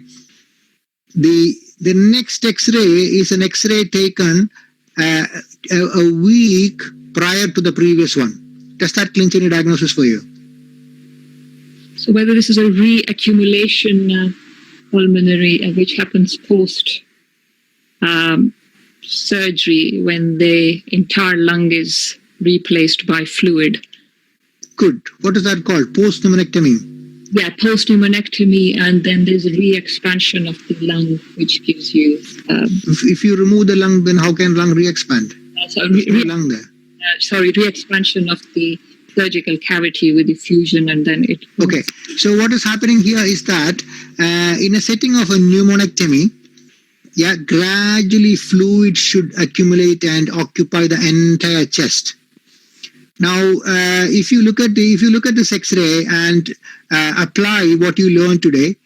The next X-ray is an X-ray taken a week prior to the previous one. Does that clinch any diagnosis for you? So whether this is a reaccumulation pulmonary, which happens post surgery when the entire lung is replaced by fluid. Good. What is that called? Post-pneumonectomy. Yeah, post-pneumonectomy, and then there's a re-expansion of the lung, which gives you... If you remove the lung, then how can lung re-expand? Lung there. Re-expansion of the surgical cavity with diffusion, and then it... Okay, so what is happening here is that in a setting of a pneumonectomy, gradually fluid should accumulate and occupy the entire chest. Now, if you look at this X-ray and apply what you learned today,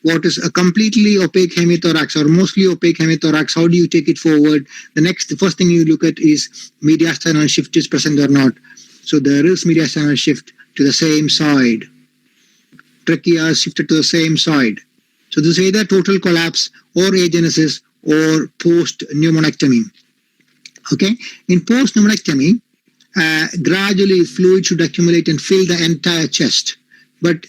what is a completely opaque hemithorax or mostly opaque hemithorax, how do you take it forward? The first thing you look at is mediastinal shift is present or not. So there is mediastinal shift to the same side. Trachea is shifted to the same side. So this is either total collapse or agenesis or post-pneumonectomy. Okay, in post-pneumonectomy, gradually fluid should accumulate and fill the entire chest. But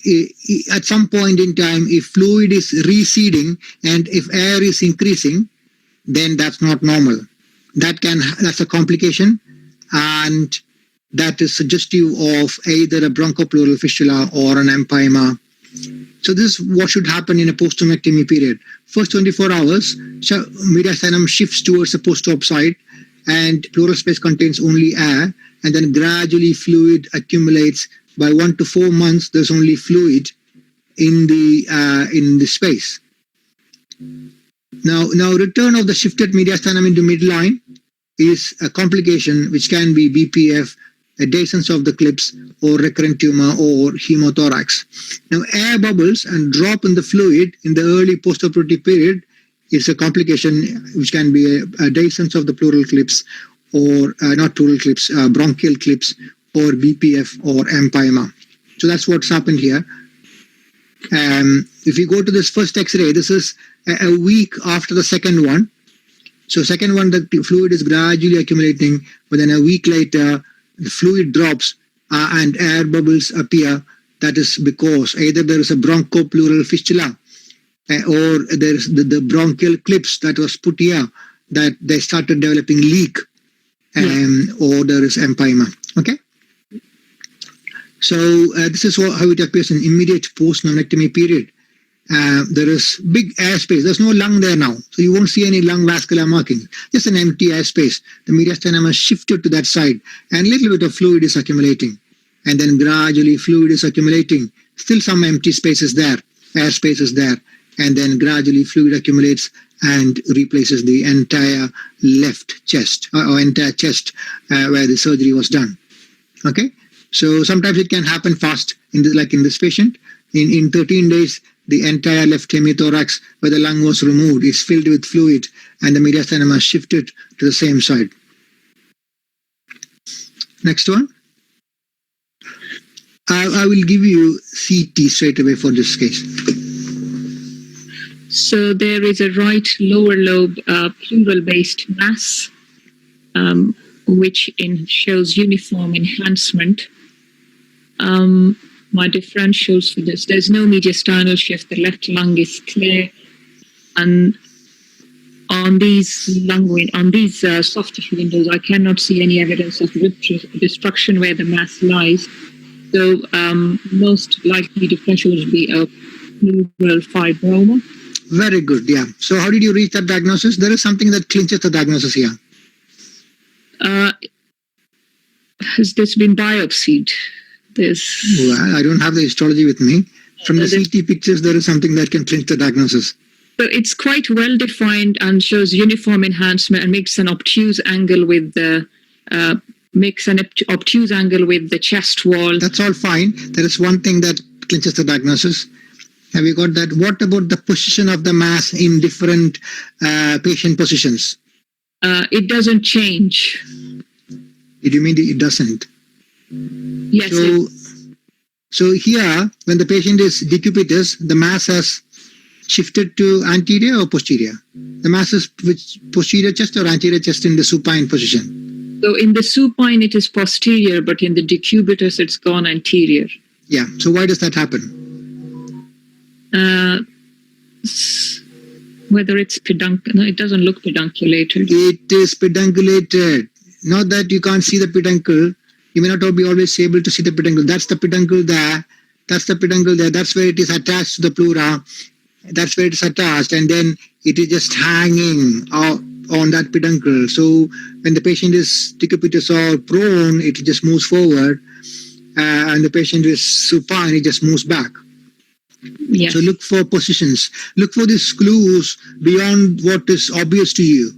at some point in time, if fluid is receding and if air is increasing, then that's not normal. That's a complication, and that is suggestive of either a bronchopleural fistula or an empyema. So this is what should happen in a post-pneumonectomy period. First 24 hours, mediastinum shifts towards the post-op side, and pleural space contains only air, and then gradually fluid accumulates. By 1 to 4 months, there's only fluid in the space. Now return of the shifted mediastinum into midline is a complication which can be BPF, a dehiscence of the clips, or recurrent tumor, or hemothorax. Now, air bubbles and drop in the fluid in the early postoperative period is a complication which can be a dehiscence of the pleural clips, or not pleural clips, bronchial clips, or BPF or empyema. So that's what's happened here. If you go to this first X-ray, this is a week after the second one. So second one, the fluid is gradually accumulating, but then a week later, the fluid drops and air bubbles appear. That is because either there is a bronchopleural fistula or there is the bronchial clips that was put here, that they started developing leak, or there is empyema. Okay? So this is how it appears in immediate post-pneumonectomy period. There is big airspace. There's no lung there now, so you won't see any lung vascular markings. Just an empty airspace. The mediastinum has shifted to that side, and a little bit of fluid is accumulating. And then gradually fluid is accumulating. Still some empty spaces there, airspace is there. And then gradually fluid accumulates and replaces the entire left chest, or entire chest where the surgery was done. Okay? So sometimes it can happen fast, like in this patient. In 13 days, the entire left hemithorax where the lung was removed is filled with fluid, and the mediastinum has shifted to the same side. Next one. I will give you CT straight away for this case. So there is a right lower lobe pleural-based mass, which shows uniform enhancement. My differentials for this, there's no mediastinal shift. The left lung is clear, and on these soft tissue windows, I cannot see any evidence of destruction where the mass lies. So most likely differential would be a pleural fibroma. Very good. Yeah. So how did you reach that diagnosis? There is something that clinches the diagnosis here. Has this been biopsied? Well, I don't have the histology with me. From the CT pictures, there is something that can clinch the diagnosis. So it's quite well defined and shows uniform enhancement and makes an obtuse angle with the chest wall. That's all fine. There is one thing that clinches the diagnosis. Have you got that? What about the position of the mass in different patient positions? It doesn't change. Do you mean it doesn't? Yes. So here, when the patient is decubitus, the mass has shifted to anterior or posterior? The mass is which posterior chest or anterior chest in the supine position? So in the supine, it is posterior, but in the decubitus, it's gone anterior. Yeah. So why does that happen? Whether it's peduncle, no, it doesn't look pedunculated. It is pedunculated. Not that you can't see the peduncle. You may not be always able to see the peduncle. That's the peduncle there. That's the peduncle there. That's where it is attached to the pleura. That's where it is attached, and then it is just hanging on that peduncle. So when the patient is decubitus or prone, it just moves forward, and the patient is supine, it just moves back. Yes. So look for positions. Look for these clues beyond what is obvious to you.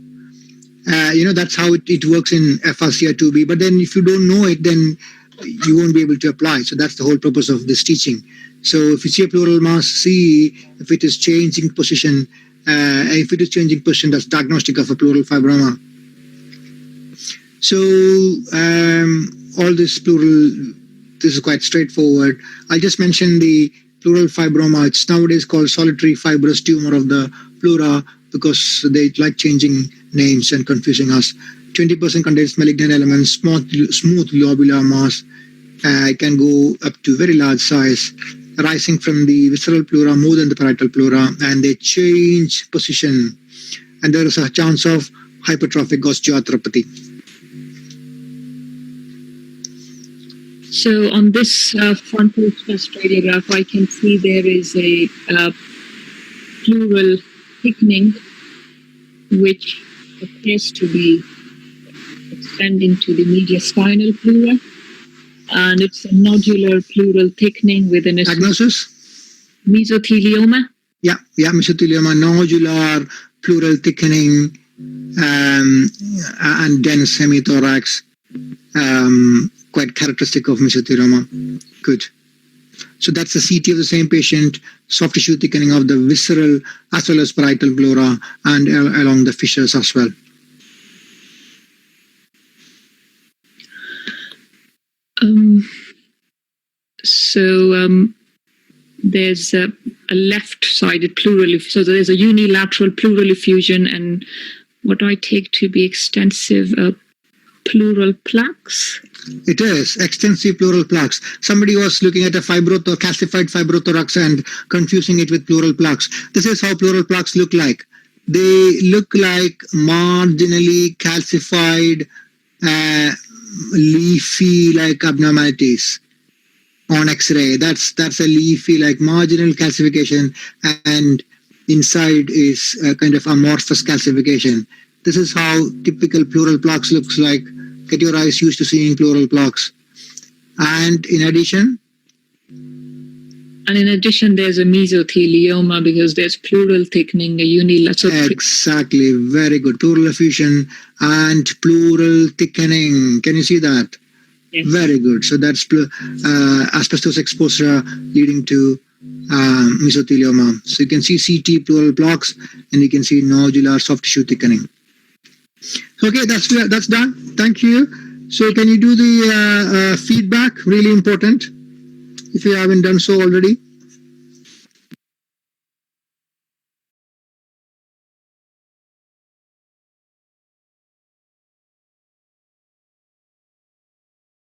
That's how it works in FRCR 2B. But then if you don't know it, then you won't be able to apply. So that's the whole purpose of this teaching. So if you see a pleural mass, see if it is changing position. If it is changing position, that's diagnostic of a pleural fibroma. So all this pleural, this is quite straightforward. I'll just mention the pleural fibroma. It's nowadays called solitary fibrous tumor of the pleura because they like changing names and confusing us. 20% contains malignant elements, smooth lobular mass. It can go up to very large size, rising from the visceral pleura more than the parietal pleura, and they change position. And there is a chance of hypertrophic osteoarthropathy. So on this frontal chest radiograph, I can see there is a pleural thickening, which appears to be extending to the mediastinal pleura, and it's a nodular pleural thickening within a Diagnosis? mesothelioma. Yeah, mesothelioma, nodular pleural thickening, and dense hemithorax, quite characteristic of mesothelioma. Good. So that's the CT of the same patient, soft tissue thickening of the visceral as well as parietal pleura and along the fissures as well. There's a left-sided pleural, so there's a unilateral pleural effusion and what I take to be extensive pleural plaques. It is extensive pleural plaques. Somebody was looking at a calcified fibrothorax and confusing it with pleural plaques. This is how pleural plaques look like. They look like marginally calcified, leafy-like abnormalities on X-ray. That's a leafy-like marginal calcification, and inside is a kind of amorphous calcification. This is how typical pleural plaques looks like. Get your eyes used to seeing pleural plaques. And in addition, there's a mesothelioma because there's pleural thickening, a unilateral. Exactly, very good. Pleural effusion and pleural thickening. Can you see that? Yes. Very good. So that's asbestos exposure leading to mesothelioma. So you can see CT pleural plaques and you can see nodular soft tissue thickening. Okay, that's done. Thank you. So can you do the feedback? Really important if you haven't done so already.